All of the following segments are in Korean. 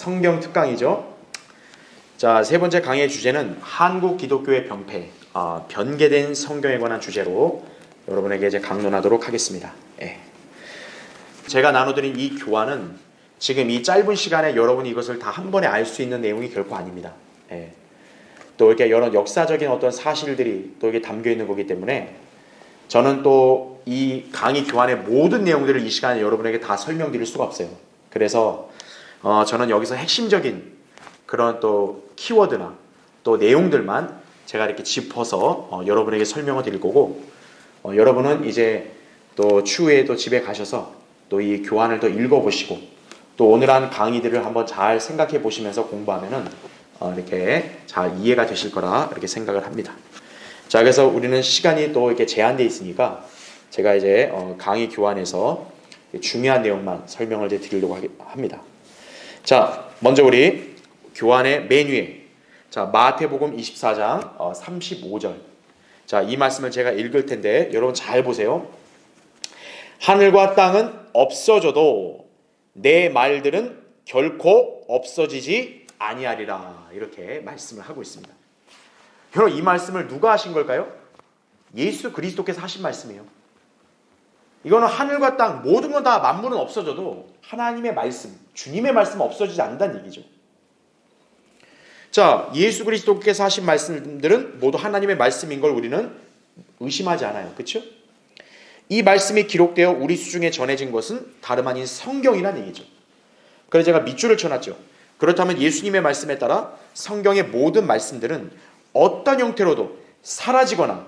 성경 특강이죠. 자, 세 번째 강의의 주제는 한국 기독교의 병폐, 변개된 성경에 관한 주제로 여러분에게 이제 강론하도록 하겠습니다. 제가 나눠드린 이 교환은 지금 이 짧은 시간에 여러분이 이것을 다 한 번에 알 수 있는 내용이 결코 아닙니다. 또 이렇게 여러 역사적인 어떤 사실들이 또 이게 담겨 있는 거기 때문에 저는 또 이 강의 교환의 모든 내용들을 이 시간에 여러분에게 다 설명드릴 수가 없어요. 그래서 저는 여기서 핵심적인 그런 또 키워드나 또 내용들만 제가 이렇게 짚어서 여러분에게 설명을 드릴 거고, 여러분은 이제 또 추후에 또 집에 가셔서 또 이 교환을 또 읽어보시고 또 오늘 한 강의들을 한번 잘 생각해 보시면서 공부하면은 이렇게 잘 이해가 되실 거라 이렇게 생각을 합니다. 자, 그래서 우리는 시간이 또 이렇게 제한되어 있으니까 제가 이제 강의 교환에서 중요한 내용만 설명을 이제 드리려고 합니다. 자, 먼저 우리 교환의 맨 위에, 자, 마태복음 24장 35절. 자, 이 말씀을 제가 읽을 텐데 여러분 잘 보세요. 하늘과 땅은 없어져도 내 말들은 결코 없어지지 아니하리라. 이렇게 말씀을 하고 있습니다. 여러분, 이 말씀을 누가 하신 걸까요? 예수 그리스도께서 하신 말씀이에요. 이거는 하늘과 땅 모든 건 다 만물은 없어져도 하나님의 말씀, 주님의 말씀은 없어지지 않는다는 얘기죠. 자, 예수 그리스도께서 하신 말씀들은 모두 하나님의 말씀인 걸 우리는 의심하지 않아요. 그렇죠? 이 말씀이 기록되어 우리 수중에 전해진 것은 다름 아닌 성경이라는 얘기죠. 그래서 제가 밑줄을 쳐놨죠. 그렇다면 예수님의 말씀에 따라 성경의 모든 말씀들은 어떤 형태로도 사라지거나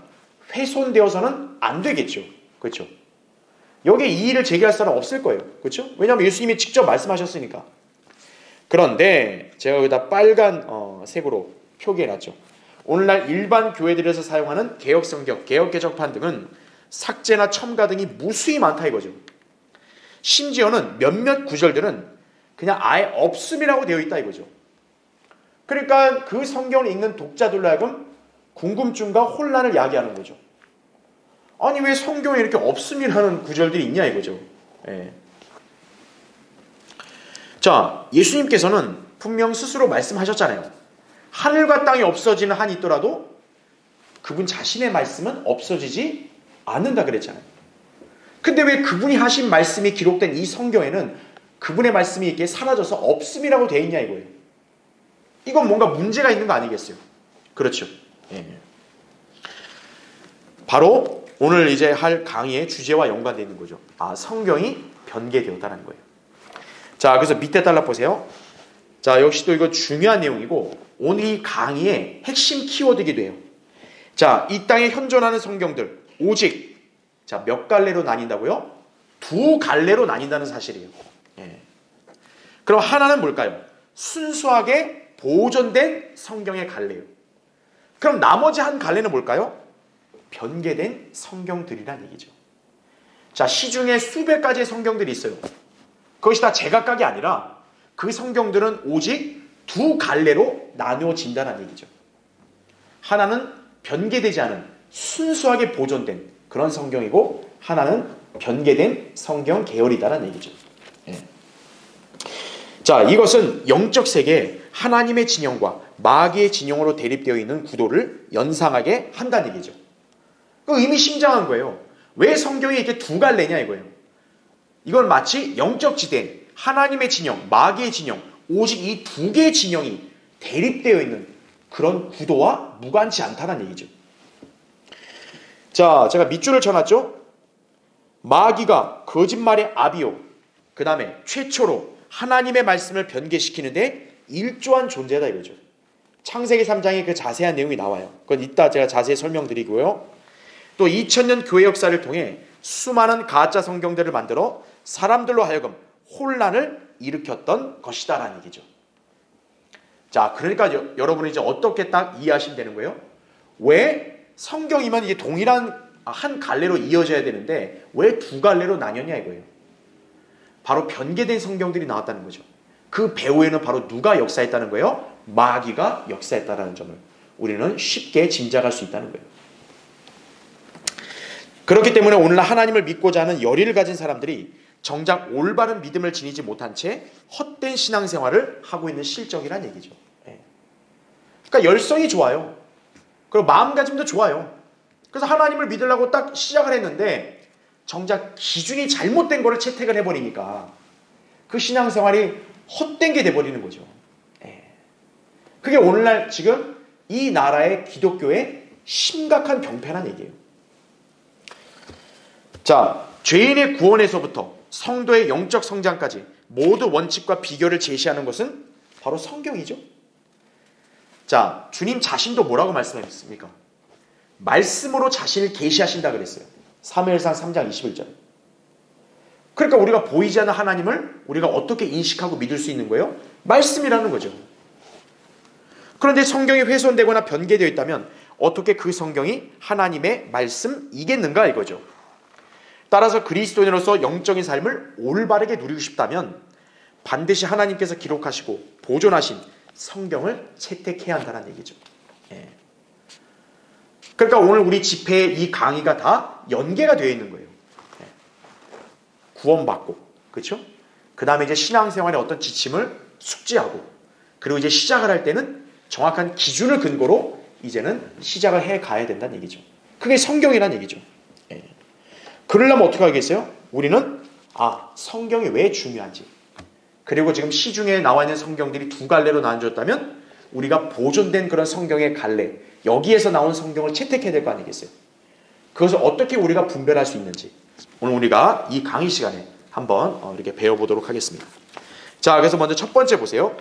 훼손되어서는 안 되겠죠. 그렇죠? 여기에 이의를 제기할 사람 없을 거예요. 그렇죠? 왜냐하면 예수님이 직접 말씀하셨으니까. 그런데 제가 여기다 빨간 색으로 표기해놨죠. 오늘날 일반 교회들에서 사용하는 개역성경, 개역개정판 등은 삭제나 첨가 등이 무수히 많다 이거죠. 심지어는 몇몇 구절들은 그냥 아예 없음이라고 되어 있다 이거죠. 그러니까 그 성경을 읽는 독자들로 하여금 궁금증과 혼란을 야기하는 거죠. 아니, 왜 성경에 이렇게 없음이라는 구절들이 있냐 이거죠. 자, 예수님께서는 분명 스스로 말씀하셨잖아요. 하늘과 땅이 없어지는 한이 있더라도 그분 자신의 말씀은 없어지지 않는다 그랬잖아요. 근데 왜 그분이 하신 말씀이 기록된 이 성경에는 그분의 말씀이 이렇게 사라져서 없음이라고 되어 있냐 이거예요. 이건 뭔가 문제가 있는 거 아니겠어요? 그렇죠. 바로 오늘 이제 할 강의의 주제와 연관되어 있는 거죠. 성경이 변개되었다는 거예요. 자, 그래서 밑에 달라 보세요. 자, 역시 또 이거 중요한 내용이고 오늘 이 강의의 핵심 키워드이기도 해요. 자, 이 땅에 현존하는 성경들 오직 자, 몇 갈래로 나뉜다고요? 두 갈래로 나뉜다는 사실이에요. 그럼 하나는 뭘까요? 순수하게 보존된 성경의 갈래예요. 그럼 나머지 한 갈래는 뭘까요? 변개된 성경들이란 얘기죠. 자, 시중에 수백 가지의 성경들이 있어요. 그것이 다 제각각이 아니라 그 성경들은 오직 두 갈래로 나누어진다는 얘기죠. 하나는 변개되지 않은 순수하게 보존된 그런 성경이고 하나는 변개된 성경 계열이다라는 얘기죠. 자, 이것은 영적 세계에 하나님의 진영과 마귀의 진영으로 대립되어 있는 구도를 연상하게 한다는 얘기죠. 그 의미심장한 거예요. 왜 성경이 이렇게 두 갈래냐 이거예요. 이건 마치 영적 지대, 하나님의 진영, 마귀의 진영, 오직 이 두 개의 진영이 대립되어 있는 그런 구도와 무관치 않다는 얘기죠. 자, 제가 밑줄을 쳐놨죠. 마귀가 거짓말의 아비요, 그 다음에 최초로 하나님의 말씀을 변개시키는데 일조한 존재다 이거죠. 창세기 3장에 그 자세한 내용이 나와요. 그건 이따 제가 자세히 설명드리고요. 또 2000년 교회 역사를 통해 수많은 가짜 성경들을 만들어 사람들로 하여금 혼란을 일으켰던 것이다라는 얘기죠. 자, 그러니까 여러분이 이제 어떻게 딱 이해하시면 되는 거예요? 왜 성경이면 이게 동일한 한 갈래로 이어져야 되는데 왜 두 갈래로 나뉘었냐 이거예요. 바로 변개된 성경들이 나왔다는 거죠. 그 배후에는 바로 누가 역사했다는 거예요? 마귀가 역사했다는 점을 우리는 쉽게 짐작할 수 있다는 거예요. 그렇기 때문에 오늘날 하나님을 믿고자 하는 열의를 가진 사람들이 정작 올바른 믿음을 지니지 못한 채 헛된 신앙생활을 하고 있는 실정이란 얘기죠. 예. 그러니까 열성이 좋아요. 그리고 마음가짐도 좋아요. 그래서 하나님을 믿으려고 딱 시작을 했는데 정작 기준이 잘못된 거를 채택을 해버리니까 그 신앙생활이 헛된 게 돼버리는 거죠. 예. 그게 오늘날 지금 이 나라의 기독교의 심각한 병폐란 얘기예요. 자, 죄인의 구원에서부터 성도의 영적 성장까지 모두 원칙과 비결을 제시하는 것은 바로 성경이죠. 자, 주님 자신도 뭐라고 말씀하셨습니까? 말씀으로 자신을 계시하신다 그랬어요. 사무엘상 3장 21절. 그러니까 우리가 보이지 않는 하나님을 우리가 어떻게 인식하고 믿을 수 있는 거예요? 말씀이라는 거죠. 그런데 성경이 훼손되거나 변개되어 있다면 어떻게 그 성경이 하나님의 말씀이겠는가 이거죠. 따라서 그리스도인으로서 영적인 삶을 올바르게 누리고 싶다면 반드시 하나님께서 기록하시고 보존하신 성경을 채택해야 한다는 얘기죠. 예. 그러니까 오늘 우리 집회의 이 강의가 다 연계가 되어 있는 거예요. 예. 구원받고, 그렇죠? 그 다음에 이제 신앙생활의 어떤 지침을 숙지하고, 그리고 이제 시작을 할 때는 정확한 기준을 근거로 이제는 시작을 해 가야 된다는 얘기죠. 그게 성경이란 얘기죠. 예. 그러려면 어떻게 하겠어요? 우리는 성경이 왜 중요한지, 그리고 지금 시중에 나와 있는 성경들이 두 갈래로 나눠졌다면 우리가 보존된 그런 성경의 갈래, 여기에서 나온 성경을 채택해야 될 거 아니겠어요? 그것을 어떻게 우리가 분별할 수 있는지 오늘 우리가 이 강의 시간에 한번 이렇게 배워보도록 하겠습니다. 자, 그래서 먼저 첫 번째 보세요.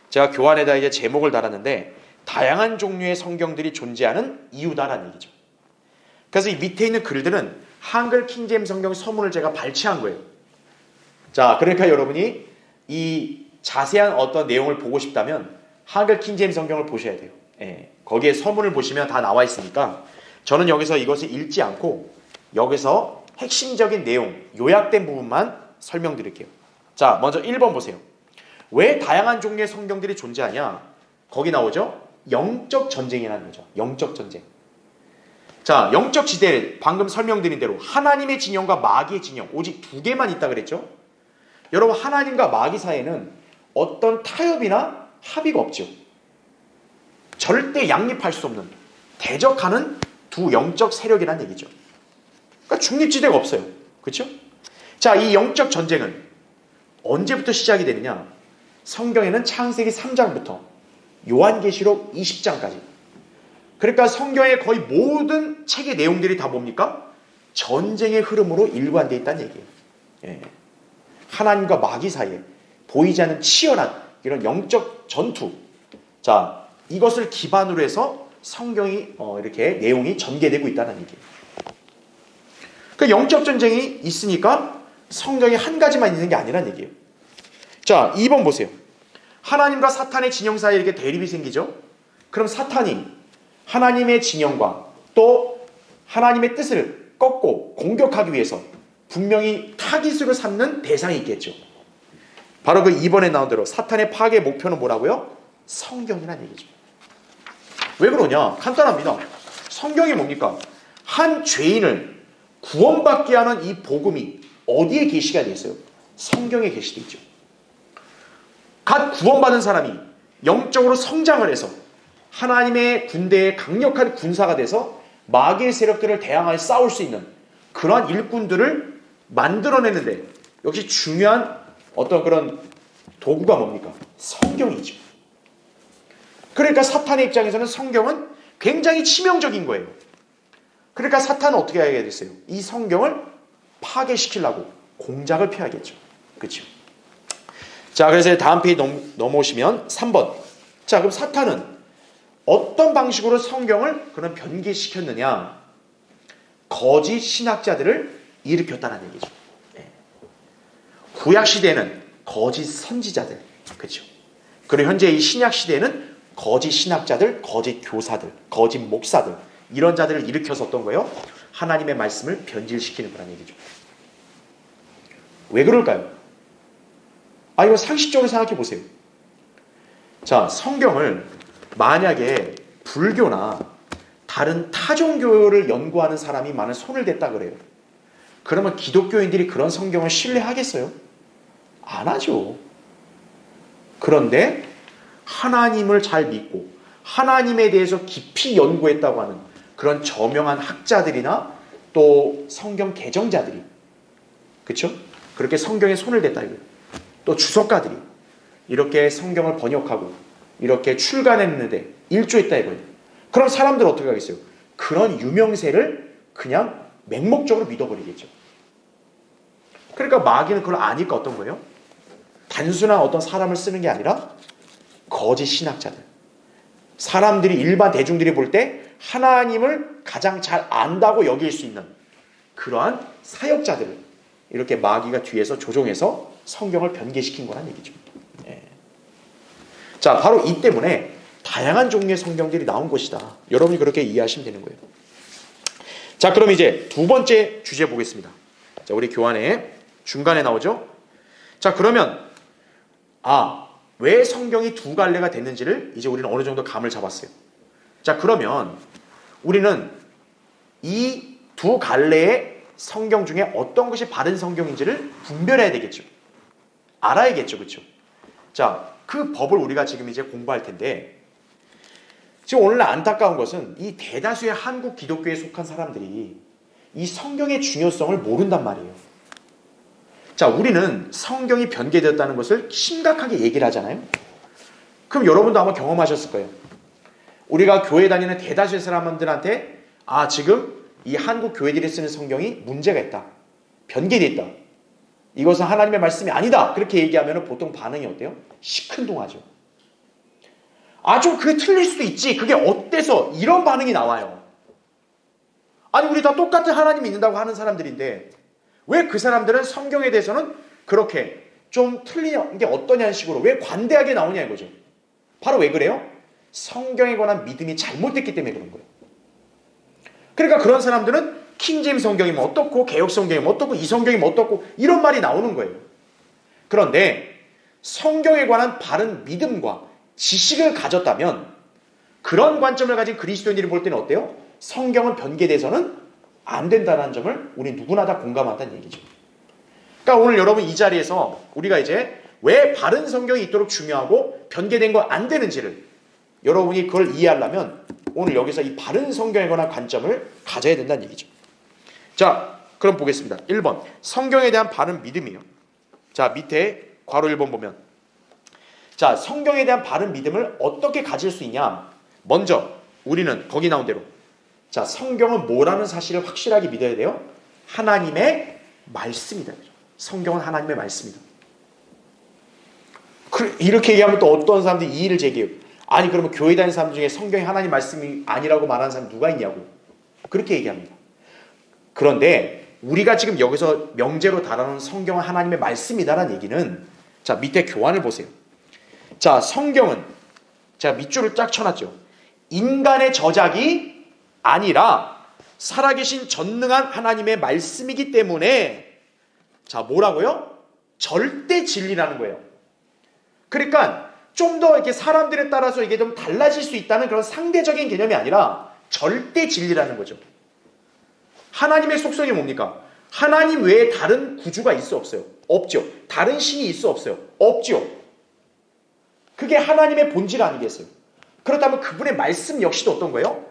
제가 교환에다 이제 제목을 달았는데 다양한 종류의 성경들이 존재하는 이유다라는 얘기죠. 그래서 이 밑에 있는 글들은 한글 킹제임 성경 서문을 제가 발췌한 거예요. 자, 그러니까 여러분이 이 자세한 어떤 내용을 보고 싶다면 한글 킹제임 성경을 보셔야 돼요. 예, 거기에 서문을 보시면 다 나와 있으니까 저는 여기서 이것을 읽지 않고 여기서 핵심적인 내용, 요약된 부분만 설명드릴게요. 자, 먼저 1번 보세요. 왜 다양한 종류의 성경들이 존재하냐? 거기 나오죠? 영적 전쟁이라는 거죠. 영적 전쟁. 자, 영적 지대, 방금 설명드린 대로 하나님의 진영과 마귀의 진영, 오직 두 개만 있다 그랬죠? 여러분, 하나님과 마귀 사이에는 어떤 타협이나 합의가 없죠. 절대 양립할 수 없는, 대적하는 두 영적 세력이라는 얘기죠. 그러니까 중립지대가 없어요. 그렇죠? 자, 이 영적 전쟁은 언제부터 시작이 되느냐? 성경에는 창세기 3장부터 요한계시록 20장까지. 그러니까 성경의 거의 모든 책의 내용들이 다 뭡니까? 전쟁의 흐름으로 일관되어 있다는 얘기예요. 예. 하나님과 마귀 사이에 보이지 않는 치열한 이런 영적 전투. 자, 이것을 기반으로 해서 성경이 이렇게 내용이 전개되고 있다는 얘기예요. 그 영적 전쟁이 있으니까 성경이 한 가지만 있는 게 아니란 얘기예요. 자, 2번 보세요. 하나님과 사탄의 진영 사이에 이렇게 대립이 생기죠. 그럼 사탄이 하나님의 진영과 또 하나님의 뜻을 꺾고 공격하기 위해서 분명히 타깃으로 삼는 대상이 있겠죠. 바로 그 2번에 나온 대로 사탄의 파괴 목표는 뭐라고요? 성경이란 얘기죠. 왜 그러냐? 간단합니다. 성경이 뭡니까? 한 죄인을 구원받게 하는 이 복음이 어디에 계시가 되어 있어요? 성경에 계시되어 있죠. 갓 구원받은 사람이 영적으로 성장을 해서 하나님의 군대의 강력한 군사가 돼서 마귀의 세력들을 대항하여 싸울 수 있는 그러한 일꾼들을 만들어내는데 역시 중요한 어떤 그런 도구가 뭡니까? 성경이죠. 그러니까 사탄의 입장에서는 성경은 굉장히 치명적인 거예요. 그러니까 사탄은 어떻게 해야 됐어요? 이 성경을 파괴시키려고 공작을 펴야겠죠. 그렇죠? 자, 그래서 다음 페이지 넘어오시면 3번. 자, 그럼 사탄은 어떤 방식으로 성경을 그런 변개시켰느냐? 거짓 신학자들을 일으켰다는 얘기죠. 구약 시대에는 거짓 선지자들, 그렇죠? 그리고 현재 이 신약 시대에는 거짓 신학자들, 거짓 교사들, 거짓 목사들, 이런 자들을 일으켜서 어떤 거예요? 하나님의 말씀을 변질시키는 거라는 얘기죠. 왜 그럴까요? 이거 상식적으로 생각해 보세요. 자, 성경을 만약에 불교나 다른 타종교를 연구하는 사람이 만약 손을 댔다 그래요. 그러면 기독교인들이 그런 성경을 신뢰하겠어요? 안 하죠. 그런데 하나님을 잘 믿고 하나님에 대해서 깊이 연구했다고 하는 그런 저명한 학자들이나 또 성경 개정자들이, 그렇죠? 그렇게 성경에 손을 댔다 이거예요. 또 주석가들이 이렇게 성경을 번역하고 이렇게 출간했는데 일조했다 이거예요. 그럼 사람들은 어떻게 하겠어요? 그런 유명세를 그냥 맹목적으로 믿어버리겠죠. 그러니까 마귀는 그걸 아니까 어떤 거예요? 단순한 어떤 사람을 쓰는 게 아니라 거짓 신학자들, 사람들이 일반 대중들이 볼 때 하나님을 가장 잘 안다고 여길 수 있는 그러한 사역자들을 이렇게 마귀가 뒤에서 조종해서 성경을 변개시킨 거란 얘기죠. 예. 자, 바로 이 때문에 다양한 종류의 성경들이 나온 것이다. 여러분이 그렇게 이해하시면 되는 거예요. 자, 그럼 이제 두 번째 주제 보겠습니다. 자, 우리 교환에 중간에 나오죠. 자, 그러면 왜 성경이 두 갈래가 됐는지를 이제 우리는 어느 정도 감을 잡았어요. 자, 그러면 우리는 이 두 갈래의 성경 중에 어떤 것이 바른 성경인지를 분별해야 되겠죠. 알아야겠죠. 그렇죠? 자, 그 법을 우리가 지금 이제 공부할 텐데, 지금 오늘 안타까운 것은 이 대다수의 한국 기독교에 속한 사람들이 이 성경의 중요성을 모른단 말이에요. 자, 우리는 성경이 변개되었다는 것을 심각하게 얘기를 하잖아요. 그럼 여러분도 아마 경험하셨을 거예요. 우리가 교회 다니는 대다수의 사람들한테 지금 이 한국 교회들이 쓰는 성경이 문제가 있다, 변개되어 있다, 이것은 하나님의 말씀이 아니다, 그렇게 얘기하면 보통 반응이 어때요? 시큰둥하죠. 좀 그게 틀릴 수도 있지, 그게 어때서, 이런 반응이 나와요. 아니, 우리 다 똑같은 하나님 믿는다고 하는 사람들인데 왜 그 사람들은 성경에 대해서는 그렇게 좀 틀린 게 어떠냐는 식으로 왜 관대하게 나오냐 이거죠. 바로 왜 그래요? 성경에 관한 믿음이 잘못됐기 때문에 그런 거예요. 그러니까 그런 사람들은 킹제임스 성경이면 어떻고 개역 성경이면 어떻고 이 성경이면 어떻고 이런 말이 나오는 거예요. 그런데 성경에 관한 바른 믿음과 지식을 가졌다면 그런 관점을 가진 그리스도인들이 볼 때는 어때요? 성경은 변개돼서는 안 된다는 점을 우리 누구나 다 공감한다는 얘기죠. 그러니까 오늘 여러분 이 자리에서 우리가 이제 왜 바른 성경이 있도록 중요하고 변개된 거 안 되는지를 여러분이 그걸 이해하려면 오늘 여기서 이 바른 성경에 관한 관점을 가져야 된다는 얘기죠. 자, 그럼 보겠습니다. 1번 성경에 대한 바른 믿음이에요. 자, 밑에 괄호 1번 보면, 자, 성경에 대한 바른 믿음을 어떻게 가질 수 있냐. 먼저 우리는 거기 나온 대로, 자, 성경은 뭐라는 사실을 확실하게 믿어야 돼요. 하나님의 말씀이다. 성경은 하나님의 말씀이다. 이렇게 얘기하면 또 어떤 사람들이 이의를 제기해요. 아니, 그러면 교회 다니는 사람 중에 성경이 하나님 말씀이 아니라고 말하는 사람 누가 있냐고 그렇게 얘기합니다. 그런데 우리가 지금 여기서 명제로 다루는 성경은 하나님의 말씀이다라는 얘기는, 자, 밑에 교환을 보세요. 자, 성경은, 제가 밑줄을 쫙 쳐놨죠. 인간의 저작이 아니라 살아계신 전능한 하나님의 말씀이기 때문에, 자, 뭐라고요? 절대 진리라는 거예요. 그러니까 좀 더 이렇게 사람들에 따라서 이게 좀 달라질 수 있다는 그런 상대적인 개념이 아니라 절대 진리라는 거죠. 하나님의 속성이 뭡니까? 하나님 외에 다른 구주가 있어 없어요? 없죠. 다른 신이 있어 없어요? 없죠. 그게 하나님의 본질 아니겠어요? 그렇다면 그분의 말씀 역시도 어떤 거예요?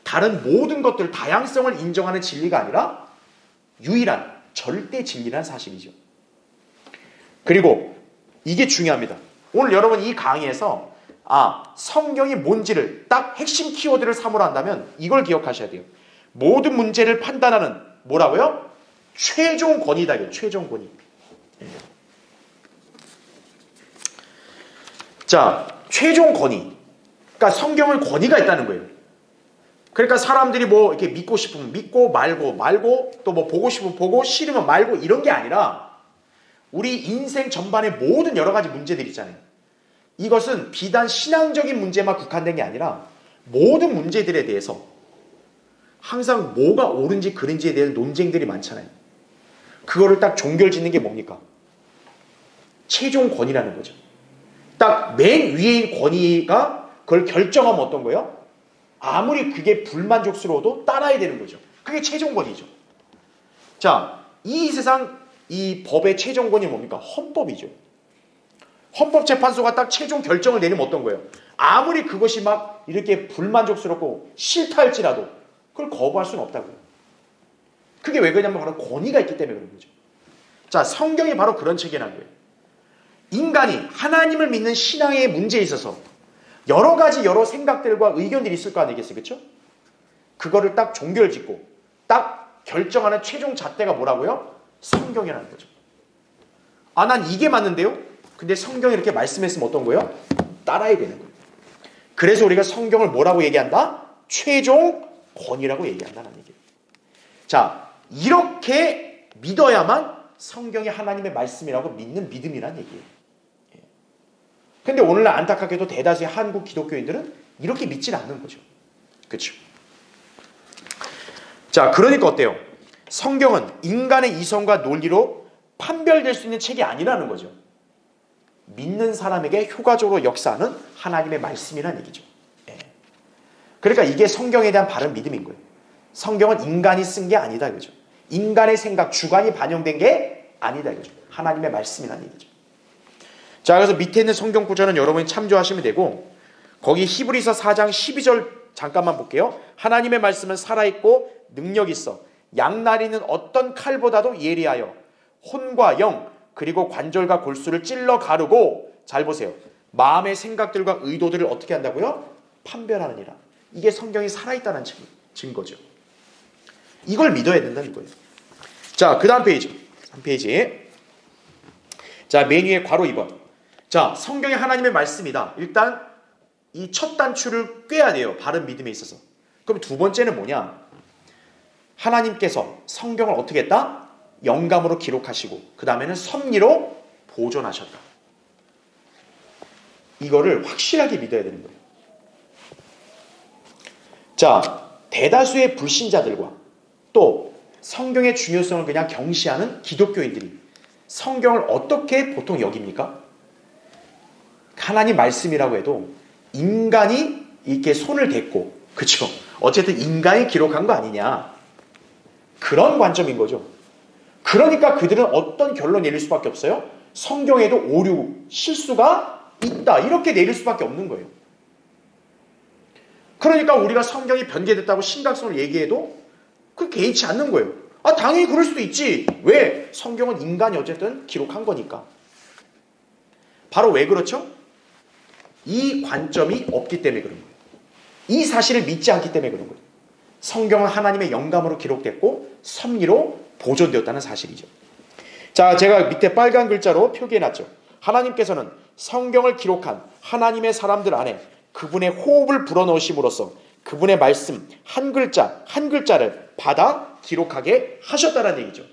다른 모든 것들, 다양성을 인정하는 진리가 아니라 유일한 절대 진리라는 사실이죠. 그리고 이게 중요합니다. 오늘 여러분 이 강의에서 성경이 뭔지를 딱 핵심 키워드를 삼으려 한다면 이걸 기억하셔야 돼요. 모든 문제를 판단하는 뭐라고요? 최종 권위다. 이게 최종 권위. 자, 최종 권위. 그러니까 성경은 권위가 있다는 거예요. 그러니까 사람들이 뭐 이렇게 믿고 싶으면 믿고 말고 또 뭐 보고 싶으면 보고 싫으면 말고 이런 게 아니라 우리 인생 전반의 모든 여러 가지 문제들 있잖아요. 이것은 비단 신앙적인 문제만 국한된 게 아니라 모든 문제들에 대해서 항상 뭐가 옳은지 그른지에 대한 논쟁들이 많잖아요. 그거를 딱 종결짓는 게 뭡니까? 최종 권위라는 거죠. 딱 맨 위의 권위가 그걸 결정하면 어떤 거예요? 아무리 그게 불만족스러워도 따라야 되는 거죠. 그게 최종 권위죠. 자, 이 세상 이 법의 최종권이 뭡니까? 헌법이죠. 헌법재판소가 딱 최종 결정을 내리면 어떤 거예요? 아무리 그것이 막 이렇게 불만족스럽고 싫다 할지라도 그걸 거부할 수는 없다고요. 그게 왜 그러냐면 바로 권위가 있기 때문에 그런 거죠. 자, 성경이 바로 그런 책이라는 거예요. 인간이 하나님을 믿는 신앙의 문제에 있어서 여러 가지 여러 생각들과 의견들이 있을 거 아니겠어요? 그렇죠? 그거를 딱 종결 짓고 딱 결정하는 최종 잣대가 뭐라고요? 성경이라는 거죠. 아, 난 이게 맞는데요? 근데 성경이 이렇게 말씀했으면 어떤 거예요? 따라야 되는 거예요. 그래서 우리가 성경을 뭐라고 얘기한다? 최종 권위라고 얘기한다는 얘기예요. 자, 이렇게 믿어야만 성경이 하나님의 말씀이라고 믿는 믿음이란 얘기예요. 근데 오늘날 안타깝게도 대다수의 한국 기독교인들은 이렇게 믿질 않는 거죠. 그렇죠? 자, 그러니까 어때요? 성경은 인간의 이성과 논리로 판별될 수 있는 책이 아니라는 거죠. 믿는 사람에게 효과적으로 역사하는 하나님의 말씀이라는 얘기죠. 그러니까 이게 성경에 대한 바른 믿음인 거예요. 성경은 인간이 쓴 게 아니다 이거죠. 인간의 생각, 주관이 반영된 게 아니다 이거죠. 하나님의 말씀이라는 얘기죠. 자, 그래서 밑에 있는 성경 구절은 여러분이 참조하시면 되고, 거기 히브리서 4장 12절 잠깐만 볼게요. 하나님의 말씀은 살아있고 능력 있어 양날이는 어떤 칼보다도 예리하여 혼과 영 그리고 관절과 골수를 찔러 가르고, 잘 보세요, 마음의 생각들과 의도들을 어떻게 한다고요? 판별하느니라. 이게 성경이 살아있다는 증거죠. 이걸 믿어야 된다는 거예요. 자, 그 다음 페이지. 3페이지. 자, 맨 위에 괄호 2번. 자, 성경이 하나님의 말씀이다. 일단 이 첫 단추를 꿰야 돼요. 바른 믿음에 있어서. 그럼 두 번째는 뭐냐? 하나님께서 성경을 어떻게 했다? 영감으로 기록하시고 그 다음에는 섭리로 보존하셨다. 이거를 확실하게 믿어야 되는 거예요. 자, 대다수의 불신자들과 또 성경의 중요성을 그냥 경시하는 기독교인들이 성경을 어떻게 보통 여깁니까? 하나님 말씀이라고 해도 인간이 이렇게 손을 댔고, 그렇죠? 어쨌든 인간이 기록한 거 아니냐, 그런 관점인 거죠. 그러니까 그들은 어떤 결론 내릴 수밖에 없어요? 성경에도 오류, 실수가 있다, 이렇게 내릴 수밖에 없는 거예요. 그러니까 우리가 성경이 변개됐다고 심각성을 얘기해도 그 개의치 않는 거예요. 아, 당연히 그럴 수도 있지. 왜? 성경은 인간이 어쨌든 기록한 거니까. 바로 왜 그렇죠? 이 관점이 없기 때문에 그런 거예요. 이 사실을 믿지 않기 때문에 그런 거예요. 성경은 하나님의 영감으로 기록됐고 섭리로 보존되었다는 사실이죠. 자, 제가 밑에 빨간 글자로 표기해놨죠. 하나님께서는 성경을 기록한 하나님의 사람들 안에 그분의 호흡을 불어넣으심으로써 그분의 말씀 한 글자 한 글자를 받아 기록하게 하셨다는 얘기죠.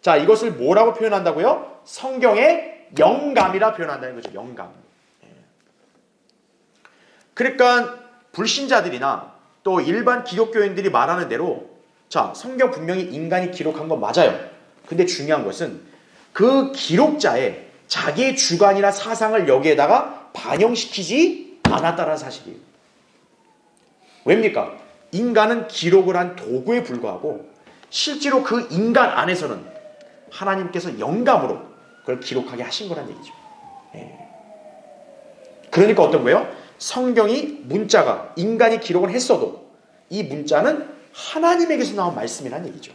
자, 이것을 뭐라고 표현한다고요? 성경의 영감이라 표현한다는 거죠. 영감. 그러니까 불신자들이나 또 일반 기독교인들이 말하는 대로, 자, 성경 분명히 인간이 기록한 건 맞아요. 근데 중요한 것은 그 기록자의 자기의 주관이나 사상을 여기에다가 반영시키지 않았다는 사실이에요. 왜입니까? 인간은 기록을 한 도구에 불과하고 실제로 그 인간 안에서는 하나님께서 영감으로 그걸 기록하게 하신 거란 얘기죠. 그러니까 어떤 거예요? 성경이 문자가 인간이 기록을 했어도 이 문자는 하나님에게서 나온 말씀이란 얘기죠.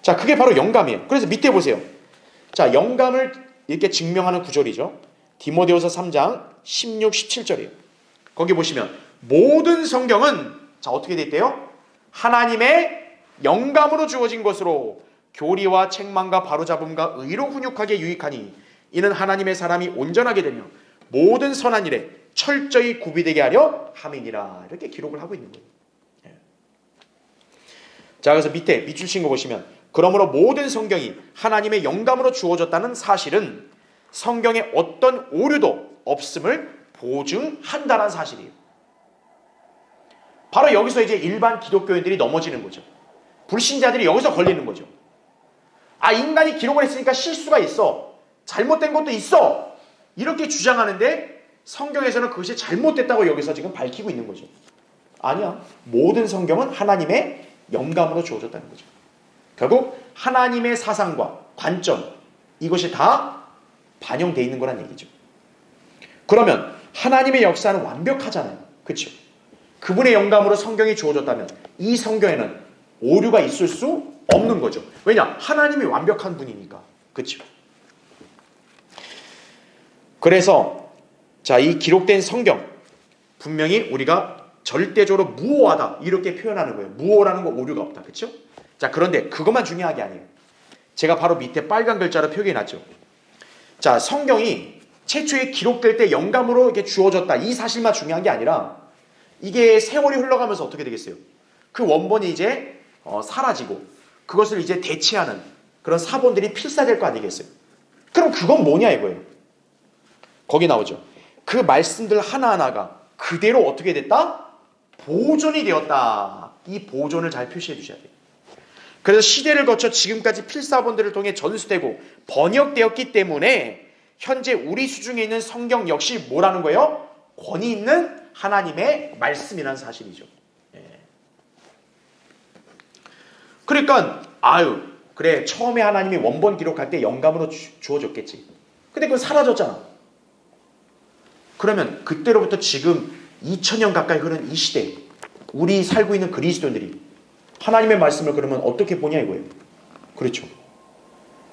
자, 그게 바로 영감이에요. 그래서 밑에 보세요. 자, 영감을 이렇게 증명하는 구절이죠. 디모데후서 3장 16, 17절이에요. 거기 보시면 모든 성경은, 자, 어떻게 돼 있대요? 하나님의 영감으로 주어진 것으로 교리와 책망과 바로잡음과 의로 훈육하게 유익하니 이는 하나님의 사람이 온전하게 되며 모든 선한 일에 철저히 구비되게 하려 함이니라. 이렇게 기록을 하고 있는 거예요. 자, 그래서 밑에 밑줄 거 보시면 그러므로 모든 성경이 하나님의 영감으로 주어졌다는 사실은 성경에 어떤 오류도 없음을 보증한다는 사실이에요. 바로 여기서 이제 일반 기독교인들이 넘어지는 거죠. 불신자들이 여기서 걸리는 거죠. 아, 인간이 기록을 했으니까 실수가 있어, 잘못된 것도 있어, 이렇게 주장하는데 성경에서는 그것이 잘못됐다고 여기서 지금 밝히고 있는 거죠. 아니야, 모든 성경은 하나님의 영감으로 주어졌다는 거죠. 결국 하나님의 사상과 관점, 이것이 다 반영되어 있는 거란 얘기죠. 그러면 하나님의 역사는 완벽하잖아요. 그렇죠? 그분의 영감으로 성경이 주어졌다면 이 성경에는 오류가 있을 수 없는 거죠. 왜냐? 하나님이 완벽한 분이니까. 그렇죠? 그래서 자, 이 기록된 성경 분명히 우리가 절대적으로 무오하다 이렇게 표현하는 거예요. 무오라는 거 오류가 없다. 그렇죠? 자, 그런데 그것만 중요한 게 아니에요. 제가 바로 밑에 빨간 글자로 표기해놨죠. 자, 성경이 최초에 기록될 때 영감으로 이렇게 주어졌다 이 사실만 중요한 게 아니라 이게 세월이 흘러가면서 어떻게 되겠어요? 그 원본이 이제 사라지고 그것을 이제 대체하는 그런 사본들이 필사될 거 아니겠어요? 그럼 그건 뭐냐 이거예요. 거기 나오죠. 그 말씀들 하나하나가 그대로 어떻게 됐다? 보존이 되었다. 이 보존을 잘 표시해 두셔야 돼요. 그래서 시대를 거쳐 지금까지 필사본들을 통해 전수되고 번역되었기 때문에 현재 우리 수중에 있는 성경 역시 뭐라는 거예요? 권위 있는 하나님의 말씀이라는 사실이죠. 그러니까 그래 처음에 하나님이 원본 기록할 때 영감으로 주어졌겠지. 근데 그건 사라졌잖아. 그러면 그때로부터 지금 2000년 가까이 흐른 이 시대 우리 살고 있는 그리스도인들이 하나님의 말씀을 그러면 어떻게 보냐 이거예요. 그렇죠.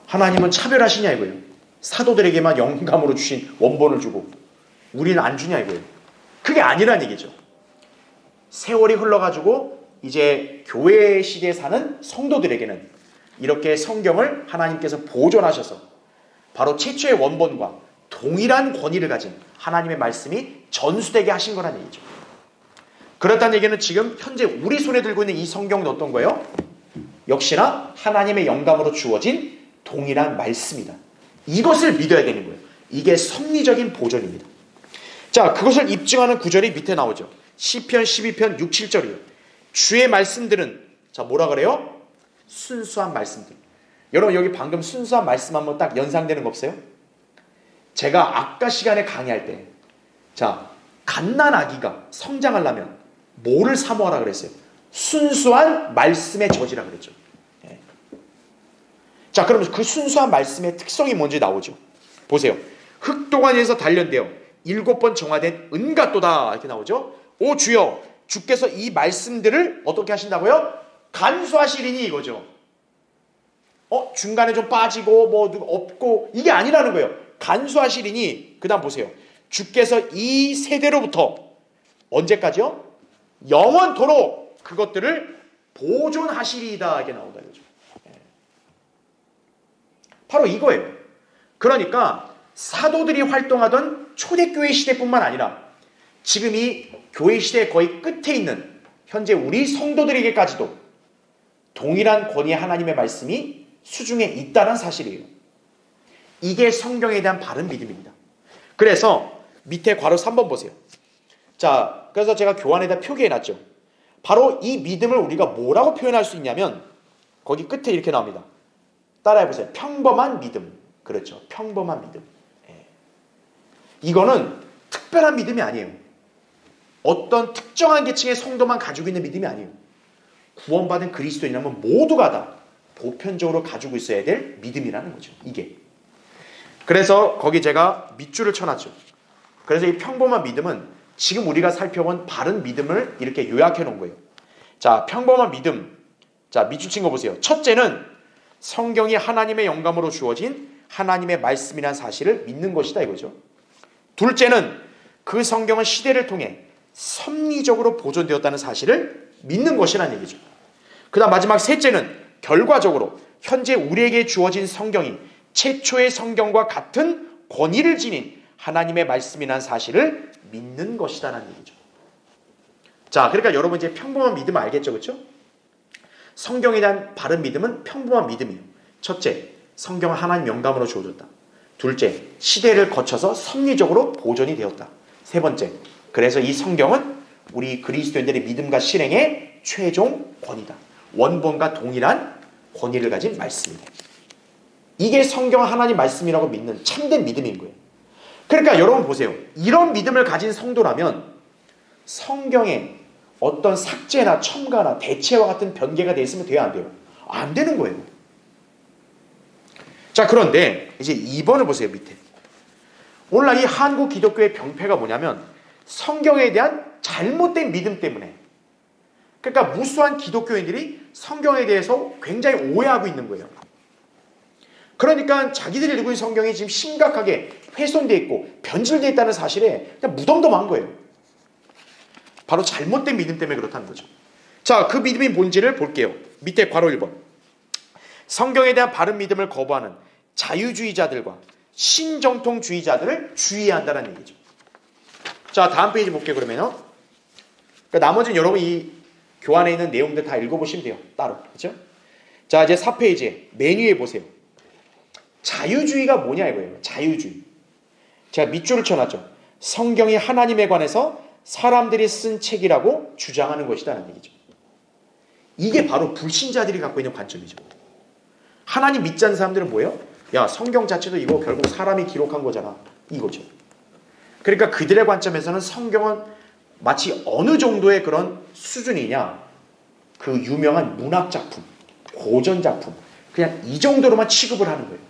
하나님은 차별하시냐 이거예요. 사도들에게만 영감으로 주신 원본을 주고 우리는 안 주냐 이거예요. 그게 아니란 얘기죠. 세월이 흘러가지고 이제 교회 시대에 사는 성도들에게는 이렇게 성경을 하나님께서 보존하셔서 바로 최초의 원본과 동일한 권위를 가진 하나님의 말씀이 전수되게 하신 거란 얘기죠. 그렇다는 얘기는 지금 현재 우리 손에 들고 있는 이 성경은 어떤 거예요? 역시나 하나님의 영감으로 주어진 동일한 말씀이다. 이것을 믿어야 되는 거예요. 이게 섭리적인 보존입니다. 자, 그것을 입증하는 구절이 밑에 나오죠. 시편 12편 6, 7절이에요. 주의 말씀들은 자 뭐라 그래요? 순수한 말씀들. 여러분 여기 방금 순수한 말씀 한번 딱 연상되는 거 없어요? 제가 아까 시간에 강의할 때 자, 갓난아기가 성장하려면 뭐를 사모하라 그랬어요? 순수한 말씀의 젖이라 그랬죠. 예. 자, 그러면 그 순수한 말씀의 특성이 뭔지 나오죠. 보세요. 흑동안에서 단련되어 7번 정화된 은같도다 이렇게 나오죠. 오 주여 주께서 이 말씀들을 어떻게 하신다고요? 간수하시리니 이거죠. 중간에 좀 빠지고 뭐 없고 이게 아니라는 거예요. 간수하시리니 그 다음 보세요. 주께서 이 세대로부터 언제까지요? 영원토록 그것들을 보존하시리이다 이게 나온다 이거죠. 바로 이거예요. 그러니까 사도들이 활동하던 초대교회 시대뿐만 아니라 지금 이 교회 시대 거의 끝에 있는 현재 우리 성도들에게까지도 동일한 권위의 하나님의 말씀이 수중에 있다는 사실이에요. 이게 성경에 대한 바른 믿음입니다. 그래서 밑에 괄호 3번 보세요. 자, 그래서 제가 교환에다 표기해놨죠. 바로 이 믿음을 우리가 뭐라고 표현할 수 있냐면 거기 끝에 이렇게 나옵니다. 따라해보세요. 평범한 믿음. 그렇죠. 평범한 믿음. 이거는 특별한 믿음이 아니에요. 어떤 특정한 계층의 성도만 가지고 있는 믿음이 아니에요. 구원받은 그리스도인이라면 모두가 다 보편적으로 가지고 있어야 될 믿음이라는 거죠. 이게. 그래서 거기 제가 밑줄을 쳐놨죠. 그래서 이 평범한 믿음은 지금 우리가 살펴본 바른 믿음을 이렇게 요약해 놓은 거예요. 자, 평범한 믿음. 자, 밑줄 친 거 보세요. 첫째는 성경이 하나님의 영감으로 주어진 하나님의 말씀이란 사실을 믿는 것이다 이거죠. 둘째는 그 성경은 시대를 통해 섭리적으로 보존되었다는 사실을 믿는 것이라는 얘기죠. 그 다음 마지막 셋째는 결과적으로 현재 우리에게 주어진 성경이 최초의 성경과 같은 권위를 지닌 하나님의 말씀이라는 사실을 믿는 것이다라는 얘기죠. 자, 그러니까 여러분 이제 평범한 믿음 알겠죠? 그렇죠? 성경에 대한 바른 믿음은 평범한 믿음이에요. 첫째, 성경은 하나님 영감으로 주어졌다. 둘째, 시대를 거쳐서 섭리적으로 보존이 되었다. 세 번째, 그래서 이 성경은 우리 그리스도인들의 믿음과 실행의 최종 권위다. 원본과 동일한 권위를 가진 말씀이다. 이게 성경 하나님 말씀이라고 믿는 참된 믿음인 거예요. 그러니까 여러분 보세요. 이런 믿음을 가진 성도라면 성경에 어떤 삭제나 첨가나 대체와 같은 변개가 돼 있으면 돼요, 안 돼요? 안 되는 거예요. 자, 그런데 이제 2번을 보세요. 밑에. 오늘날 이 한국 기독교의 병폐가 뭐냐면 성경에 대한 잘못된 믿음 때문에, 그러니까 무수한 기독교인들이 성경에 대해서 굉장히 오해하고 있는 거예요. 그러니까 자기들이 읽고 있는 성경이 지금 심각하게 훼손되어 있고 변질되어 있다는 사실에 그냥 무덤덤한 거예요. 바로 잘못된 믿음 때문에 그렇다는 거죠. 자, 그 믿음의 본질을 볼게요. 밑에 괄호 1번. 성경에 대한 바른 믿음을 거부하는 자유주의자들과 신정통주의자들을 주의해야 한다는 얘기죠. 자, 다음 페이지 볼게요. 그러면요. 그러니까 나머지는 여러분 이 교환에 있는 내용들 다 읽어보시면 돼요. 따로. 그렇죠? 자, 이제 4페이지에 맨 위에 보세요. 자유주의가 뭐냐 이거예요. 자유주의. 제가 밑줄을 쳐놨죠. 성경이 하나님에 관해서 사람들이 쓴 책이라고 주장하는 것이라는 얘기죠. 이게 바로 불신자들이 갖고 있는 관점이죠. 하나님 믿지 않는 사람들은 뭐예요? 야, 성경 자체도 이거 결국 사람이 기록한 거잖아. 이거죠. 그러니까 그들의 관점에서는 성경은 마치 어느 정도의 그런 수준이냐, 그 유명한 문학작품, 고전작품, 그냥 이 정도로만 취급을 하는 거예요.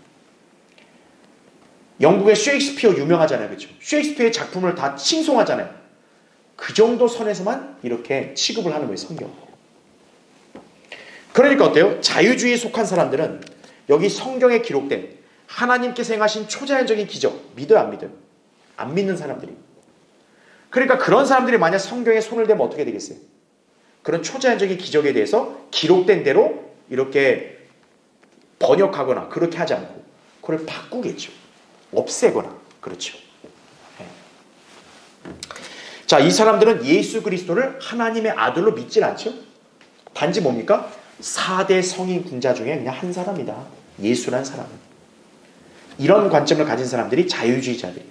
영국의 셰익스피어 유명하잖아요. 그렇죠? 셰익스피어의 작품을 다 칭송하잖아요. 그 정도 선에서만 이렇게 취급을 하는 거예요. 성경. 그러니까 어때요? 자유주의에 속한 사람들은 여기 성경에 기록된 하나님께서 행하신 초자연적인 기적 믿어요? 안 믿어요? 안 믿는 사람들이. 그러니까 그런 사람들이 만약 성경에 손을 대면 어떻게 되겠어요? 그런 초자연적인 기적에 대해서 기록된 대로 이렇게 번역하거나 그렇게 하지 않고 그걸 바꾸겠죠. 없애거나. 그렇죠. 자, 이 사람들은 예수 그리스도를 하나님의 아들로 믿질 않죠. 단지 뭡니까? 4대 성인 군자 중에 그냥 한 사람이다. 예수란 사람은. 이런 관점을 가진 사람들이 자유주의자들이에요.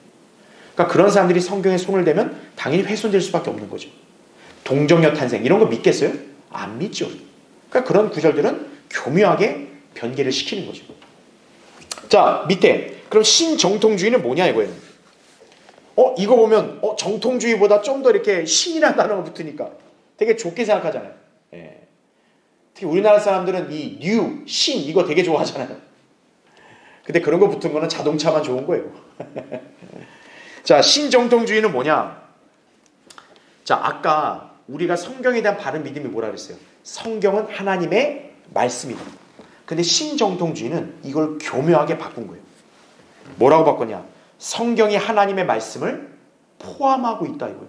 그러니까 그런 사람들이 성경에 손을 대면 당연히 훼손될 수밖에 없는 거죠. 동정녀 탄생 이런 거 믿겠어요? 안 믿죠. 그러니까 그런 구절들은 교묘하게 변개를 시키는 거죠. 자, 밑에 그럼 신정통주의는 뭐냐 이거예요. 이거 보면 정통주의보다 좀 더 이렇게 신이라는 단어가 붙으니까 되게 좋게 생각하잖아요. 예. 특히 우리나라 사람들은 이 뉴, 신 이거 되게 좋아하잖아요. 근데 그런 거 붙은 거는 자동차만 좋은 거예요. 자, 신정통주의는 뭐냐? 자, 아까 우리가 성경에 대한 바른 믿음이 뭐라 그랬어요? 성경은 하나님의 말씀이다. 근데 신정통주의는 이걸 교묘하게 바꾼 거예요. 뭐라고 바꿨냐? 성경이 하나님의 말씀을 포함하고 있다 이거예요.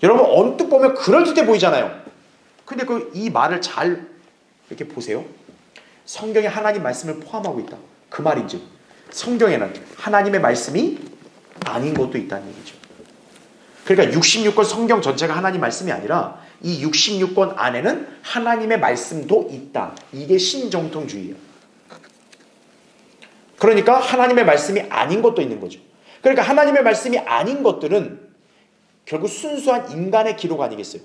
여러분 언뜻 보면 그럴듯해 보이잖아요. 근데 이 말을 잘 이렇게 보세요. 성경이 하나님 말씀을 포함하고 있다. 그 말인지 성경에는 하나님의 말씀이 아닌 것도 있다는 얘기죠. 그러니까 66권 성경 전체가 하나님 말씀이 아니라 이 66권 안에는 하나님의 말씀도 있다. 이게 신정통주의예요. 그러니까 하나님의 말씀이 아닌 것도 있는 거죠. 그러니까 하나님의 말씀이 아닌 것들은 결국 순수한 인간의 기록 아니겠어요?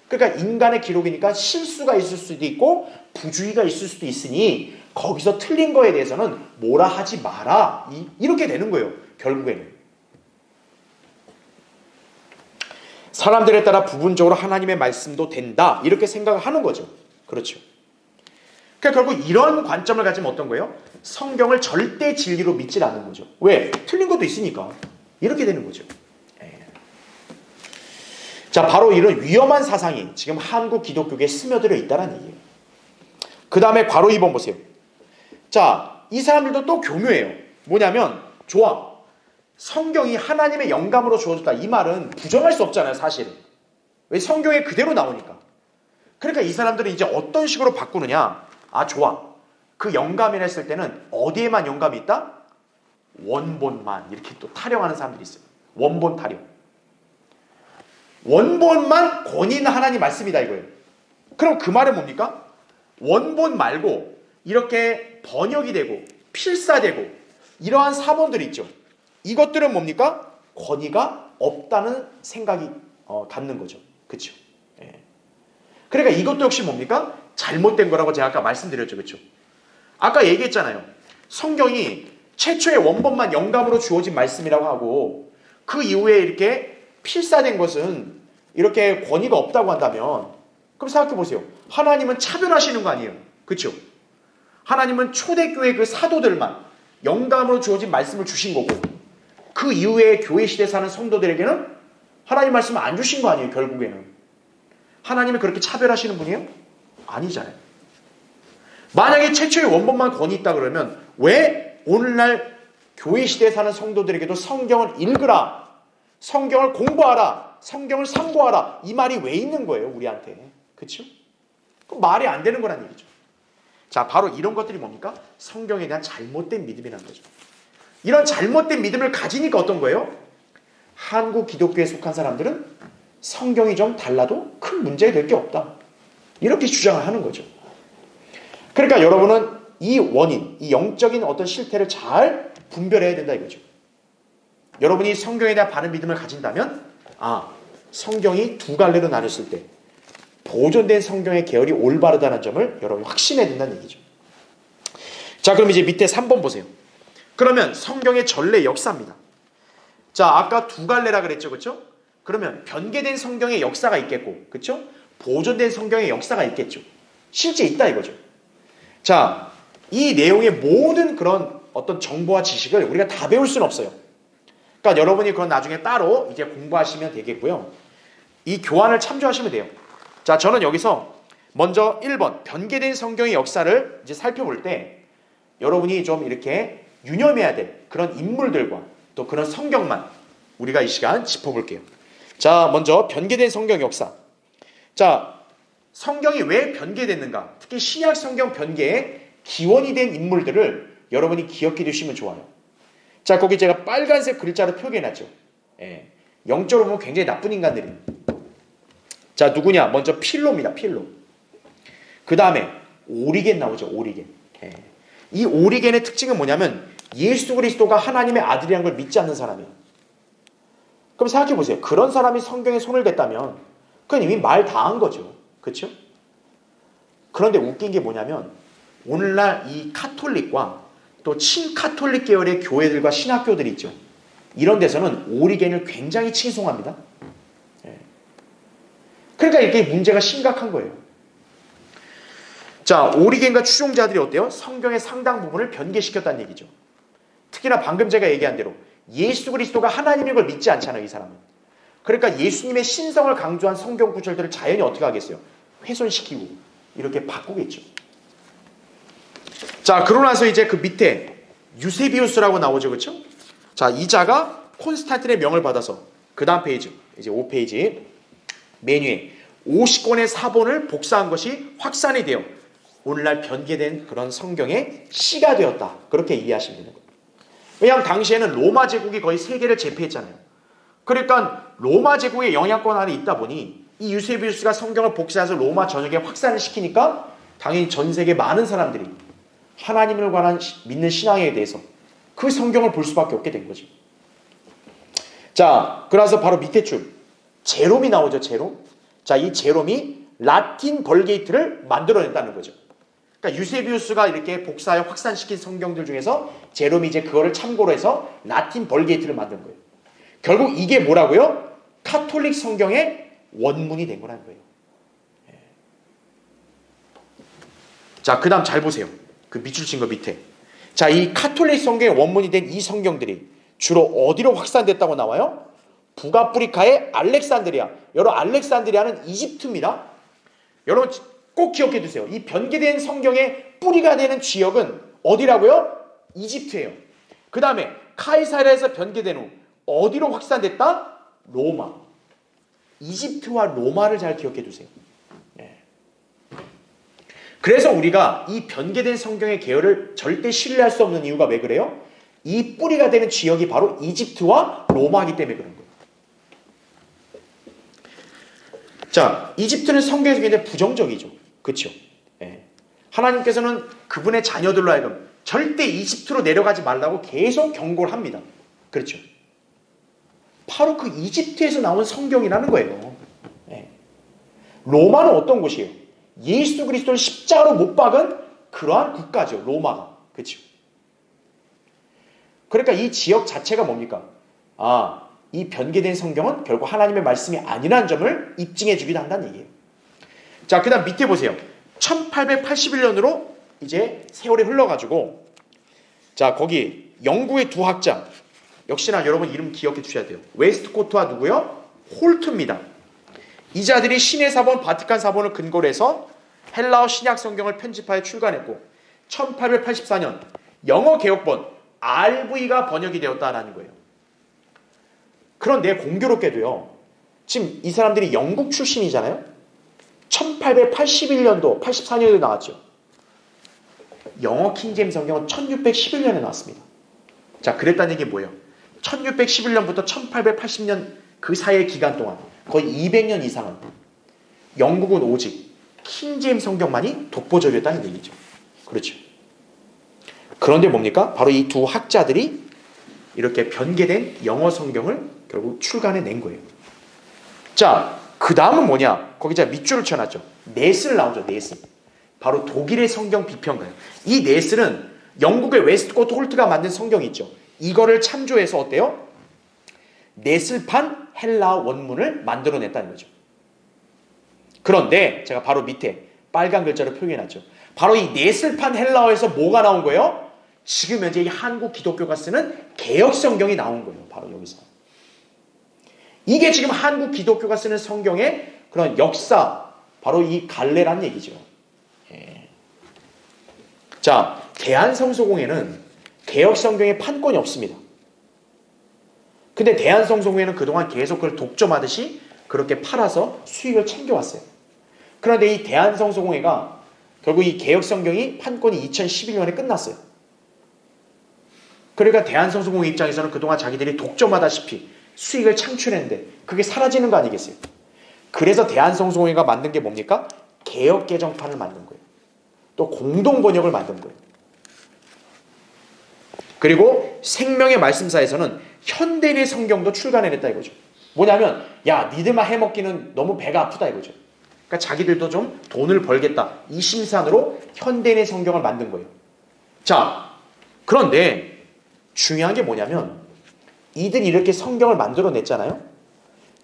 그러니까 인간의 기록이니까 실수가 있을 수도 있고 부주의가 있을 수도 있으니 거기서 틀린 거에 대해서는 뭐라 하지 마라. 이렇게 되는 거예요. 결국에는. 사람들에 따라 부분적으로 하나님의 말씀도 된다. 이렇게 생각을 하는 거죠. 그렇죠. 그러니까 결국 이런 관점을 가지면 어떤 거예요? 성경을 절대 진리로 믿질 않는 거죠. 왜? 틀린 것도 있으니까. 이렇게 되는 거죠. 자, 바로 이런 위험한 사상이 지금 한국 기독교계에 스며들어 있다는 얘기예요. 그 다음에 괄호 2번 보세요. 자, 이 사람들도 또 교묘해요. 뭐냐면 좋아. 성경이 하나님의 영감으로 주어졌다. 이 말은 부정할 수 없잖아요. 사실은. 왜? 성경에 그대로 나오니까. 그러니까 이 사람들은 이제 어떤 식으로 바꾸느냐. 아, 좋아. 그 영감이라 했을 때는 어디에만 영감이 있다? 원본만. 이렇게 또 타령하는 사람들이 있어요. 원본 타령. 원본만 권위 있는 하나님 말씀이다 이거예요. 그럼 그 말은 뭡니까? 원본 말고 이렇게 번역이 되고 필사되고 이러한 사본들이 있죠. 이것들은 뭡니까? 권위가 없다는 생각이 갖는 거죠. 그렇죠? 예. 그러니까 이것도 역시 뭡니까? 잘못된 거라고 제가 아까 말씀드렸죠. 그렇죠? 아까 얘기했잖아요. 성경이 최초의 원본만 영감으로 주어진 말씀이라고 하고 그 이후에 이렇게 필사된 것은 이렇게 권위가 없다고 한다면 그럼 생각해 보세요. 하나님은 차별하시는 거 아니에요. 그렇죠? 하나님은 초대교회 그 사도들만 영감으로 주어진 말씀을 주신 거고, 그 이후에 교회 시대 사는 성도들에게는 하나님 말씀을 안 주신 거 아니에요. 결국에는 하나님이 그렇게 차별하시는 분이에요? 아니잖아요. 만약에 최초의 원본만 권위 있다 그러면 왜 오늘날 교회 시대에 사는 성도들에게도 성경을 읽으라, 성경을 공부하라, 성경을 상고하라, 이 말이 왜 있는 거예요, 우리한테? 그렇죠? 그럼 말이 안 되는 거란 얘기죠. 자, 바로 이런 것들이 뭡니까? 성경에 대한 잘못된 믿음이라는 거죠. 이런 잘못된 믿음을 가지니까 어떤 거예요? 한국 기독교에 속한 사람들은 성경이 좀 달라도 큰 문제가 될 게 없다, 이렇게 주장을 하는 거죠. 그러니까 여러분은 이 원인, 이 영적인 어떤 실태를 잘 분별해야 된다 이거죠. 여러분이 성경에 대한 바른 믿음을 가진다면, 성경이 두 갈래로 나눴을 때 보존된 성경의 계열이 올바르다는 점을 여러분이 확신해야 된다는 얘기죠. 자, 그럼 이제 밑에 3번 보세요. 그러면 성경의 전례 역사입니다. 자, 아까 두 갈래라 그랬죠, 그렇죠? 그러면 변개된 성경의 역사가 있겠고, 그렇죠? 보존된 성경의 역사가 있겠죠. 실제 있다 이거죠. 자, 이 내용의 모든 그런 어떤 정보와 지식을 우리가 다 배울 수는 없어요. 그러니까 여러분이 그건 나중에 따로 이제 공부하시면 되겠고요. 이 교환을 참조하시면 돼요. 자, 저는 여기서 먼저 1번 변개된 성경의 역사를 이제 살펴볼 때 여러분이 좀 이렇게 유념해야 될 그런 인물들과 또 그런 성경만 우리가 이 시간 짚어볼게요. 자, 먼저 변개된 성경 역사. 자, 성경이 왜 변개됐는가? 특히 신약 성경 변개의 기원이 된 인물들을 여러분이 기억해 두시면 좋아요. 자, 거기 제가 빨간색 글자로 표기해놨죠. 영적으로 보면 굉장히 나쁜 인간들이에요. 자, 누구냐? 먼저 필로입니다. 필로. 그 다음에 오리겐 나오죠. 오리겐. 이 오리겐의 특징은 뭐냐면 예수 그리스도가 하나님의 아들이라는 걸 믿지 않는 사람이에요. 그럼 생각해 보세요. 그런 사람이 성경에 손을 댔다면 그건 이미 말 다 한 거죠. 그렇죠? 그런데 웃긴 게 뭐냐면 오늘날 이 카톨릭과 또 친카톨릭 계열의 교회들과 신학교들이 있죠. 이런 데서는 오리겐을 굉장히 칭송합니다. 그러니까 이게 문제가 심각한 거예요. 자, 오리겐과 추종자들이 어때요? 성경의 상당 부분을 변개시켰다는 얘기죠. 특히나 방금 제가 얘기한 대로 예수 그리스도가 하나님인 걸 믿지 않잖아요, 이 사람은. 그러니까 예수님의 신성을 강조한 성경 구절들을 자연히 어떻게 하겠어요? 훼손시키고 이렇게 바꾸겠죠. 자, 그러고 나서 이제 그 밑에 유세비우스라고 나오죠, 그렇죠? 자, 이 자가 콘스탄틴의 명을 받아서 그 다음 페이지, 이제 5페이지 메뉴에 50권의 사본을 복사한 것이 확산이 되어 오늘날 변개된 그런 성경의 씨가 되었다, 그렇게 이해하시면 되는 거예요. 왜냐하면 당시에는 로마 제국이 거의 세계를 제패했잖아요. 그러니까 로마 제국의 영향권 안에 있다 보니 이 유세비우스가 성경을 복사해서 로마 전역에 확산을 시키니까 당연히 전 세계 많은 사람들이 하나님을 관한 믿는 신앙에 대해서 그 성경을 볼 수밖에 없게 된 거죠. 자, 그래서 바로 밑에 줄 제롬이 나오죠. 제롬. 자, 이 제롬이 라틴 벌게이트를 만들어냈다는 거죠. 그러니까 유세비우스가 이렇게 복사해 확산시킨 성경들 중에서 제롬이 이제 그거를 참고로 해서 라틴 벌게이트를 만든 거예요. 결국 이게 뭐라고요? 카톨릭 성경의 원문이 된 거라는 거예요. 자, 그 다음 잘 보세요. 그 밑줄 친 거 밑에. 자, 이 카톨릭 성경의 원문이 된 이 성경들이 주로 어디로 확산됐다고 나와요? 북아프리카의 알렉산드리아. 여러분, 알렉산드리아는 이집트입니다. 여러분 꼭 기억해 두세요. 이 변개된 성경의 뿌리가 되는 지역은 어디라고요? 이집트예요. 그 다음에 카이사랴에서 변개된 후 어디로 확산됐다? 로마. 이집트와 로마를 잘 기억해 두세요. 그래서 우리가 이 변개된 성경의 계열을 절대 신뢰할 수 없는 이유가 왜 그래요? 이 뿌리가 되는 지역이 바로 이집트와 로마이기 때문에 그런 거예요. 자, 이집트는 성경에서 굉장히 부정적이죠. 그렇죠? 하나님께서는 그분의 자녀들로 하여금 절대 이집트로 내려가지 말라고 계속 경고를 합니다. 그렇죠? 바로 그 이집트에서 나온 성경이라는 거예요. 로마는 어떤 곳이에요? 예수 그리스도를 십자가로 못 박은 그러한 국가죠. 로마가. 그렇죠? 그러니까 이 지역 자체가 뭡니까? 이 변개된 성경은 결국 하나님의 말씀이 아니라는 점을 입증해 주기도 한다는 얘기예요. 자, 그 다음 밑에 보세요. 1881년으로 이제 세월이 흘러가지고, 자, 거기 영국의 두 학자, 역시나 여러분 이름 기억해 주셔야 돼요. 웨스트코트와 누구요? 홀트입니다. 이 자들이 신의 사본, 바티칸 사본을 근거로 해서 헬라어 신약 성경을 편집하여 출간했고, 1884년 영어 개혁본 RV가 번역이 되었다라는 거예요. 그런데 공교롭게도요, 지금 이 사람들이 영국 출신이잖아요. 1881년도, 84년도에 나왔죠. 영어 킹제임 성경은 1611년에 나왔습니다. 자, 그랬다는 얘기 뭐예요? 1611년부터 1880년 그 사이의 기간 동안 거의 200년 이상은 영국은 오직 킹제임 성경만이 독보적이었다는 얘기죠. 그렇죠. 그런데 뭡니까? 바로 이 두 학자들이 이렇게 변개된 영어 성경을 결국 출간해낸 거예요. 자, 그 다음은 뭐냐? 거기 제가 밑줄을 쳐놨죠. 네슬 나오죠. 네슬. 바로 독일의 성경 비평가예요. 이 네슬은 영국의 웨스트코트 홀트가 만든 성경이 있죠. 이거를 참조해서 어때요? 네슬판 헬라어 원문을 만들어냈다는 거죠. 그런데 제가 바로 밑에 빨간 글자로 표현해놨죠. 바로 이 네슬판 헬라어에서 뭐가 나온 거예요? 지금 현재 이 한국 기독교가 쓰는 개역 성경이 나온 거예요. 바로 여기서. 이게 지금 한국 기독교가 쓰는 성경의 그런 역사, 바로 이 갈래란 얘기죠. 예. 자, 대한성서공회는 개역 성경에 판권이 없습니다. 근데 대한성서공회는 그동안 계속 그걸 독점하듯이 그렇게 팔아서 수익을 챙겨왔어요. 그런데 이 대한성서공회가 결국 이 개역 성경이 판권이 2011년에 끝났어요. 그러니까 대한성서공회 입장에서는 그동안 자기들이 독점하다시피 수익을 창출했는데 그게 사라지는 거 아니겠어요? 그래서 대한성서공회가 만든 게 뭡니까? 개역 개정판을 만든 거예요. 또 공동 번역을 만든 거예요. 그리고 생명의 말씀사에서는 현대인의 성경도 출간해냈다 이거죠. 뭐냐면 야, 니들만 해먹기는 너무 배가 아프다 이거죠. 그러니까 자기들도 좀 돈을 벌겠다. 이 심산으로 현대인의 성경을 만든 거예요. 자, 그런데 중요한 게 뭐냐면 이들이 이렇게 성경을 만들어냈잖아요.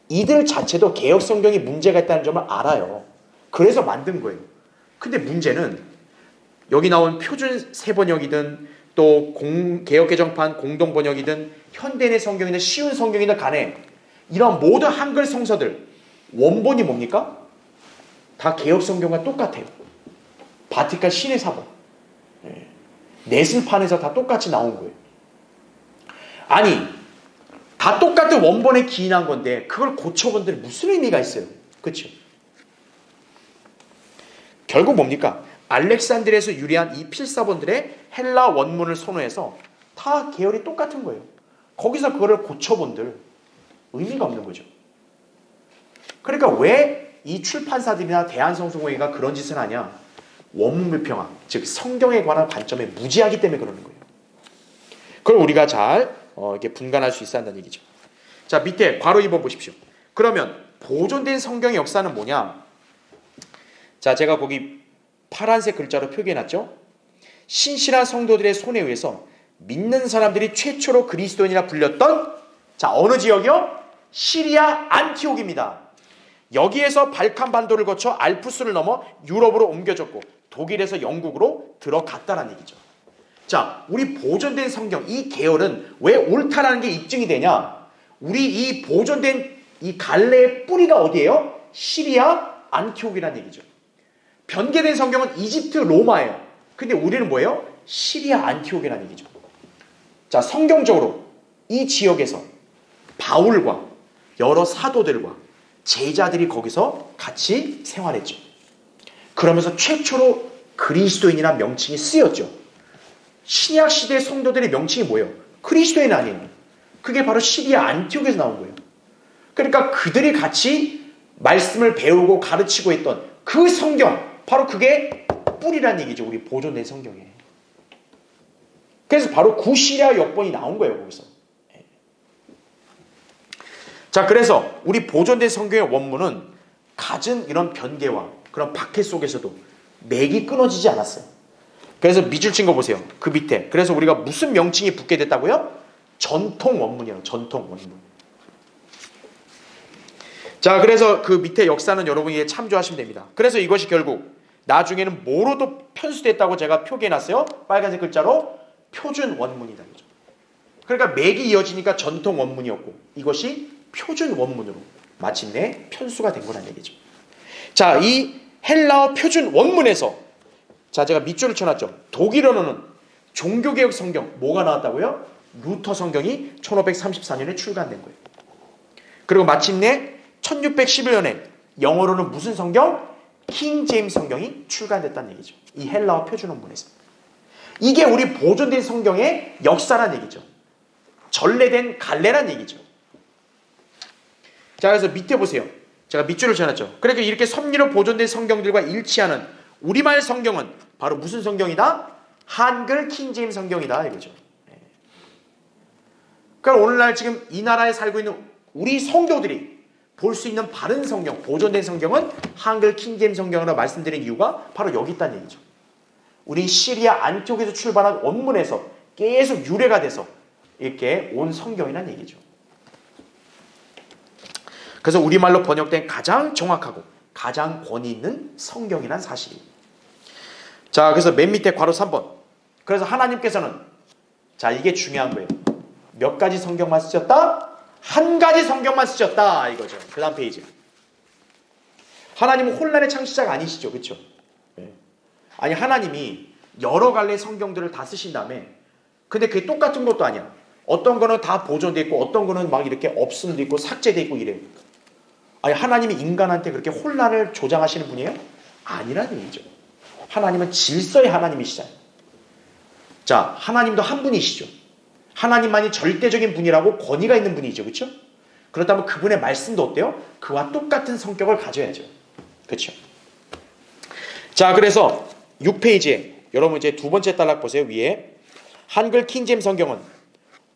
이들 자체도 개역 성경이 문제가 있다는 점을 알아요. 그래서 만든 거예요. 근데 문제는 여기 나온 표준 세번역이든 또 개역 개정판 공동 번역이든 현대인의 성경이든 쉬운 성경이든 간에 이런 모든 한글 성서들 원본이 뭡니까? 다 개역 성경과 똑같아요. 바티칸 신의 사본. 네슬판에서 다 똑같이 나온 거예요. 아니, 다 똑같은 원본에 기인한 건데 그걸 고쳐본들 무슨 의미가 있어요? 그렇죠? 결국 뭡니까? 알렉산드리아에서 유래한 이 필사본들의 헬라 원문을 선호해서 다 계열이 똑같은 거예요. 거기서 그거를 고쳐본들 의미가 없는 거죠. 그러니까 왜 이 출판사들이나 대한성서공회가 그런 짓을 하냐? 원문 불평화, 즉 성경에 관한 관점에 무지하기 때문에 그러는 거예요. 그걸 우리가 잘 이렇게 분간할 수 있어야 한다는 얘기죠. 자, 밑에 괄호 2번 보십시오. 그러면 보존된 성경의 역사는 뭐냐? 자, 제가 거기 파란색 글자로 표기해놨죠. 신실한 성도들의 손에 의해서 믿는 사람들이 최초로 그리스도인이라 불렸던, 자, 어느 지역이요? 시리아 안티옥입니다. 여기에서 발칸반도를 거쳐 알프스를 넘어 유럽으로 옮겨졌고 독일에서 영국으로 들어갔다는 얘기죠. 자, 우리 보존된 성경, 이 계열은 왜 옳다라는 게 입증이 되냐? 우리 이 보존된 이 갈래의 뿌리가 어디예요? 시리아 안티옥이라는 얘기죠. 변개된 성경은 이집트 로마예요. 근데 우리는 뭐예요? 시리아 안티옥이라는 얘기죠. 자, 성경적으로 이 지역에서 바울과 여러 사도들과 제자들이 거기서 같이 생활했죠. 그러면서 최초로 그리스도인이라는 명칭이 쓰였죠. 신약 시대 성도들의 명칭이 뭐예요? 그리스도인 아니에요. 그게 바로 시리아 안티옥에서 나온 거예요. 그러니까 그들이 같이 말씀을 배우고 가르치고 했던 그 성경, 바로 그게 뿌리란 얘기죠. 우리 보존된 성경에. 그래서 바로 구시리아 역본이 나온 거예요. 거기서. 자, 그래서 우리 보존된 성경의 원문은 갖은 이런 변개와 그런 박해 속에서도 맥이 끊어지지 않았어요. 그래서 밑줄 친 거 보세요. 그 밑에. 그래서 우리가 무슨 명칭이 붙게 됐다고요? 전통 원문이에요. 전통 원문. 자, 그래서 그 밑에 역사는 여러분이 참조하시면 됩니다. 그래서 이것이 결국 나중에는 뭐로도 편수됐다고 제가 표기해놨어요. 빨간색 글자로 표준 원문이다. 그죠? 그러니까 맥이 이어지니까 전통 원문이었고 이것이 표준 원문으로 마침내 편수가 된 거란 얘기죠. 자, 이 헬라어 표준 원문에서 자, 제가 밑줄을 쳐놨죠. 독일어로는 종교개혁 성경 뭐가 나왔다고요? 루터 성경이 1534년에 출간된 거예요. 그리고 마침내 1611년에 영어로는 무슨 성경? 킹 제임스 성경이 출간됐다는 얘기죠. 이 헬라어 표준 원문에서. 이게 우리 보존된 성경의 역사란 얘기죠. 전래된 갈래란 얘기죠. 자, 그래서 밑에 보세요. 제가 밑줄을 쳐놨죠. 그러니까 이렇게 섭리로 보존된 성경들과 일치하는 우리말 성경은 바로 무슨 성경이다? 한글 킹 제임스 성경이다 이거죠. 그러니까 오늘날 지금 이 나라에 살고 있는 우리 성도들이 볼 수 있는 바른 성경, 보존된 성경은 한글 킹 제임스 성경으로 말씀드린 이유가 바로 여기 있다는 얘기죠. 우리 시리아 안티옥에서 출발한 원문에서 계속 유래가 돼서 이렇게 온 성경이라는 얘기죠. 그래서 우리말로 번역된 가장 정확하고 가장 권위 있는 성경이란 사실이에요. 자, 그래서 맨 밑에 괄호 3번. 그래서 하나님께서는 자, 이게 중요한 거예요. 몇 가지 성경만 쓰셨다? 한 가지 성경만 쓰셨다 이거죠. 그 다음 페이지. 하나님은 혼란의 창시자가 아니시죠. 그렇죠? 네. 아니, 하나님이 여러 갈래 성경들을 다 쓰신 다음에 근데 그게 똑같은 것도 아니야. 어떤 거는 다 보존돼 있고 어떤 거는 막 이렇게 없음도 있고 삭제돼 있고 이래요. 아니, 하나님이 인간한테 그렇게 혼란을 조장하시는 분이에요? 아니라는 얘기죠. 하나님은 질서의 하나님이시잖아요. 자, 하나님도 한 분이시죠. 하나님만이 절대적인 분이라고 권위가 있는 분이죠. 그렇죠? 그렇다면 그분의 말씀도 어때요? 그와 똑같은 성격을 가져야죠. 그렇죠? 자, 그래서 6페이지에 여러분 이제 두 번째 단락 보세요. 위에 한글 킹제임스 성경은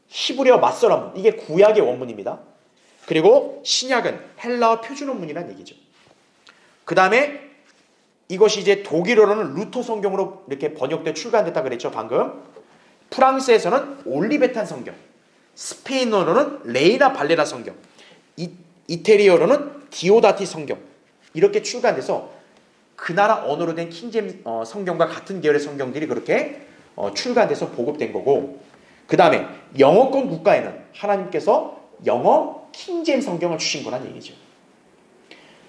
히브리어 맞설 원문, 이게 구약의 원문입니다. 그리고 신약은 헬라어 표준 원문이라는 얘기죠. 그 다음에 이것이 이제 독일어로는 루터 성경으로 이렇게 번역돼 출간됐다 그랬죠. 방금. 프랑스에서는 올리베탄 성경, 스페인어로는 레이나 발레라 성경, 이태리어로는 디오다티 성경 이렇게 출간돼서 그 나라 언어로 된 킹제임스 성경과 같은 계열의 성경들이 그렇게 출간돼서 보급된 거고, 그 다음에 영어권 국가에는 하나님께서 영어 킹제임스 성경을 주신 거란 얘기죠.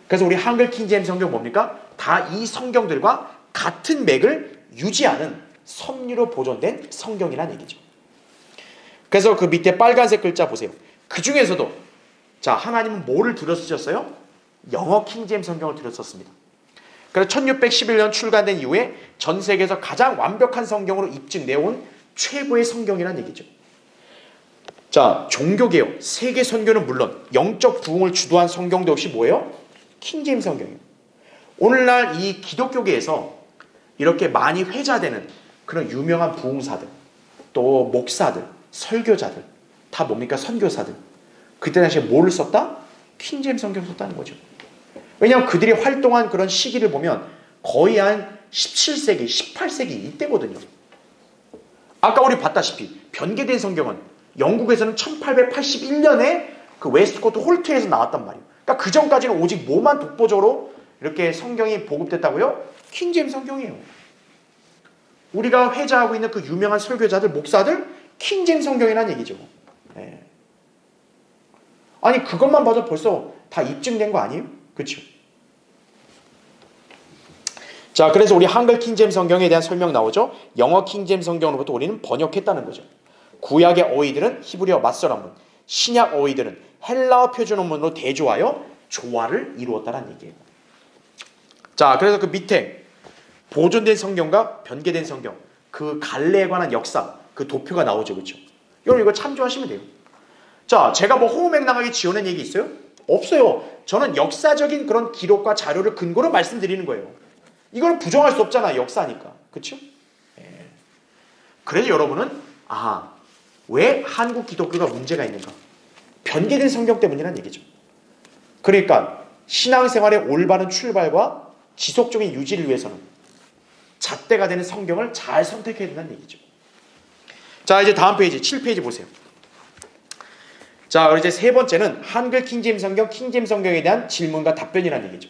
그래서 우리 한글 킹제임스 성경 뭡니까? 다 이 성경들과 같은 맥을 유지하는 섭리로 보존된 성경이란 얘기죠. 그래서 그 밑에 빨간색 글자 보세요. 그 중에서도 자, 하나님은 뭐를 들여 쓰셨어요? 영어 킹제임스 성경을 들여 썼습니다. 그래서 1611년 출간된 이후에 전 세계에서 가장 완벽한 성경으로 입증되어온 최고의 성경이란 얘기죠. 자, 종교개혁, 세계 선교는 물론 영적 부흥을 주도한 성경도 역시 뭐예요? 킹제임스 성경이에요. 오늘날 이 기독교계에서 이렇게 많이 회자되는 그런 유명한 부흥사들, 또 목사들, 설교자들, 다 뭡니까? 선교사들. 그때 당시에 뭐를 썼다? 킹제임스 성경을 썼다는 거죠. 왜냐하면 그들이 활동한 그런 시기를 보면 거의 한 17세기, 18세기 이때거든요. 아까 우리 봤다시피 변개된 성경은 영국에서는 1881년에 그 웨스트코트 홀트에서 나왔단 말이에요. 그러니까 그 전까지는 오직 뭐만 독보적으로 이렇게 성경이 보급됐다고요? 킹제임스 성경이에요. 우리가 회자하고 있는 그 유명한 설교자들, 목사들, 킹제임스 성경이라는 얘기죠. 네. 아니, 그것만 봐도 벌써 다 입증된 거 아니에요? 그렇죠? 자, 그래서 우리 한글 킹제임스 성경에 대한 설명 나오죠. 영어 킹제임스 성경으로부터 우리는 번역했다는 거죠. 구약의 어휘들은 히브리어 맞설 원문, 신약 어휘들은 헬라어 표준 원문으로 대조하여 조화를 이루었다는 얘기예요. 자, 그래서 그 밑에 보존된 성경과 변개된 성경, 그 갈래에 관한 역사, 그 도표가 나오죠. 그렇죠? 여러분 이거 참조하시면 돼요. 자, 제가 뭐 호호맥락하게 지어낸 얘기 있어요? 없어요. 저는 역사적인 그런 기록과 자료를 근거로 말씀드리는 거예요. 이걸 부정할 수 없잖아, 역사니까. 그렇죠? 예. 그래서 여러분은 왜 한국 기독교가 문제가 있는가? 변개된 성경 때문이란 얘기죠. 그러니까 신앙생활의 올바른 출발과 지속적인 유지를 위해서는 잣대가 되는 성경을 잘 선택해야 된다는 얘기죠. 자, 이제 다음 페이지 7페이지 보세요. 자, 그리고 이제 세 번째는 한글 킹제임 성경, 킹제임 성경에 대한 질문과 답변이라는 얘기죠.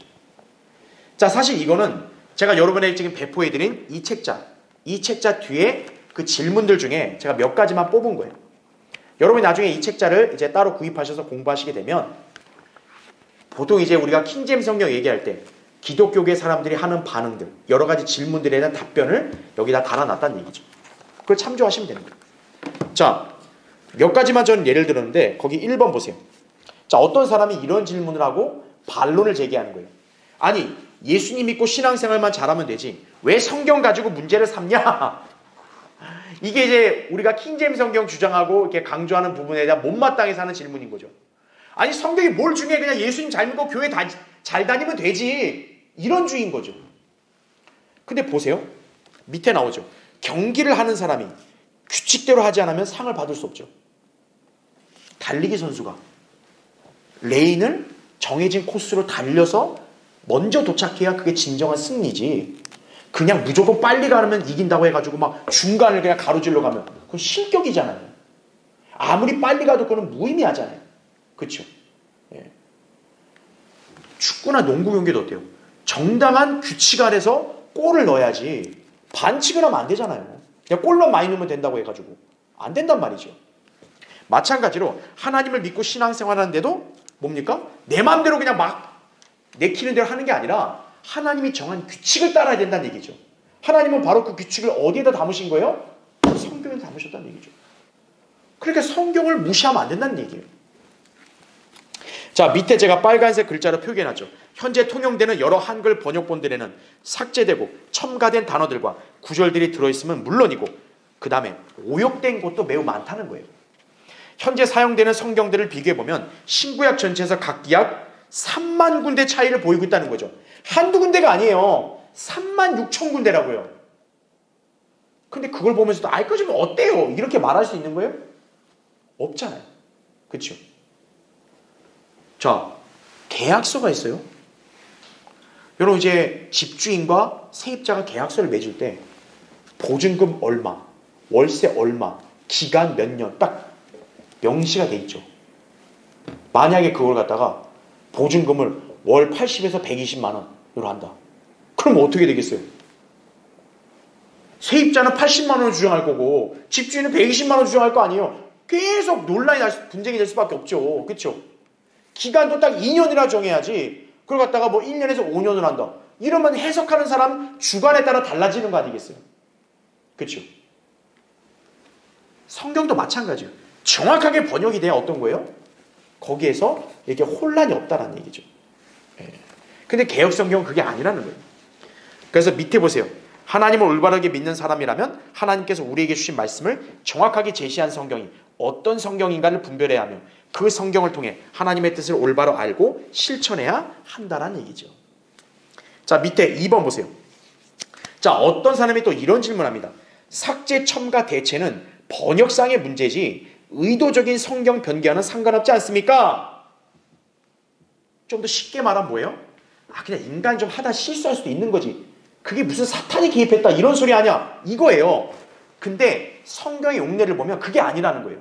자, 사실 이거는 제가 여러분에게 지금 배포해드린 이 책자 뒤에 그 질문들 중에 제가 몇 가지만 뽑은 거예요. 여러분이 나중에 이 책자를 이제 따로 구입하셔서 공부하시게 되면 보통 이제 우리가 킹제임 성경 얘기할 때 기독교계 사람들이 하는 반응들, 여러 가지 질문들에 대한 답변을 여기다 달아놨다는 얘기죠. 그걸 참조하시면 되는 거예요. 자, 몇 가지만 저는 예를 들었는데 거기 1번 보세요. 자, 어떤 사람이 이런 질문을 하고 반론을 제기하는 거예요. 아니, 예수님 믿고 신앙생활만 잘하면 되지 왜 성경 가지고 문제를 삼냐? 이게 이제 우리가 킹제임 성경 주장하고 이렇게 강조하는 부분에 대한 못마땅해서 하는 질문인 거죠. 아니, 성경이 뭘 중요해? 그냥 예수님 잘 믿고 교회 잘 다니면 되지. 이런 주의인 거죠. 근데 보세요. 밑에 나오죠. 경기를 하는 사람이 규칙대로 하지 않으면 상을 받을 수 없죠. 달리기 선수가 레인을 정해진 코스로 달려서 먼저 도착해야 그게 진정한 승리지. 그냥 무조건 빨리 가면 이긴다고 해가지고 막 중간을 그냥 가로질러 가면 그건 실격이잖아요. 아무리 빨리 가도 그건 무의미하잖아요. 그렇죠? 예. 축구나 농구 경기도 어때요? 정당한 규칙 아래서 골을 넣어야지 반칙을 하면 안 되잖아요. 그냥 골만 많이 넣으면 된다고 해가지고 안 된단 말이죠. 마찬가지로 하나님을 믿고 신앙생활하는데도 뭡니까? 내 마음대로 그냥 막 내키는 대로 하는 게 아니라 하나님이 정한 규칙을 따라야 된다는 얘기죠. 하나님은 바로 그 규칙을 어디에다 담으신 거예요? 성경에 담으셨다는 얘기죠. 그러니까 성경을 무시하면 안 된다는 얘기예요. 자, 밑에 제가 빨간색 글자로 표기해놨죠. 현재 통용되는 여러 한글 번역본들에는 삭제되고 첨가된 단어들과 구절들이 들어있으면 물론이고 그 다음에 오역된 곳도 매우 많다는 거예요. 현재 사용되는 성경들을 비교해보면 신구약 전체에서 각기약 3만 군데 차이를 보이고 있다는 거죠. 한두 군데가 아니에요. 3만 6천 군데라고요. 근데 그걸 보면서도 아이 그 좀 어때요? 이렇게 말할 수 있는 거예요? 없잖아요. 그렇죠? 자, 계약서가 있어요. 여러분 이제 집주인과 세입자가 계약서를 맺을 때 보증금 얼마, 월세 얼마, 기간 몇 년 딱 명시가 돼 있죠. 만약에 그걸 갖다가 보증금을 월 80에서 120만 원으로 한다. 그럼 어떻게 되겠어요? 세입자는 80만 원을 주장할 거고 집주인은 120만 원 주장할 거 아니에요. 계속 논란이 분쟁이 될 수밖에 없죠. 그렇죠? 기간도 딱 2년이라 정해야지 그걸 갖다가 뭐 1년에서 5년을 한다. 이러면 해석하는 사람 주관에 따라 달라지는 거 아니겠어요? 그렇죠? 성경도 마찬가지예요. 정확하게 번역이 돼야 어떤 거예요? 거기에서 이렇게 혼란이 없다라는 얘기죠. 근데 개역성경은 그게 아니라는 거예요. 그래서 밑에 보세요. 하나님을 올바르게 믿는 사람이라면 하나님께서 우리에게 주신 말씀을 정확하게 제시한 성경이 어떤 성경인가를 분별해야 하며 그 성경을 통해 하나님의 뜻을 올바로 알고 실천해야 한다는 얘기죠. 자, 밑에 2번 보세요. 자, 어떤 사람이 또 이런 질문합니다. 삭제, 첨가, 대체는 번역상의 문제지 의도적인 성경 변경과는 상관없지 않습니까? 좀 더 쉽게 말하면 뭐예요? 그냥 인간이 좀 하다 실수할 수도 있는 거지. 그게 무슨 사탄이 개입했다 이런 소리 아니야. 이거예요. 근데 성경의 용례를 보면 그게 아니라는 거예요.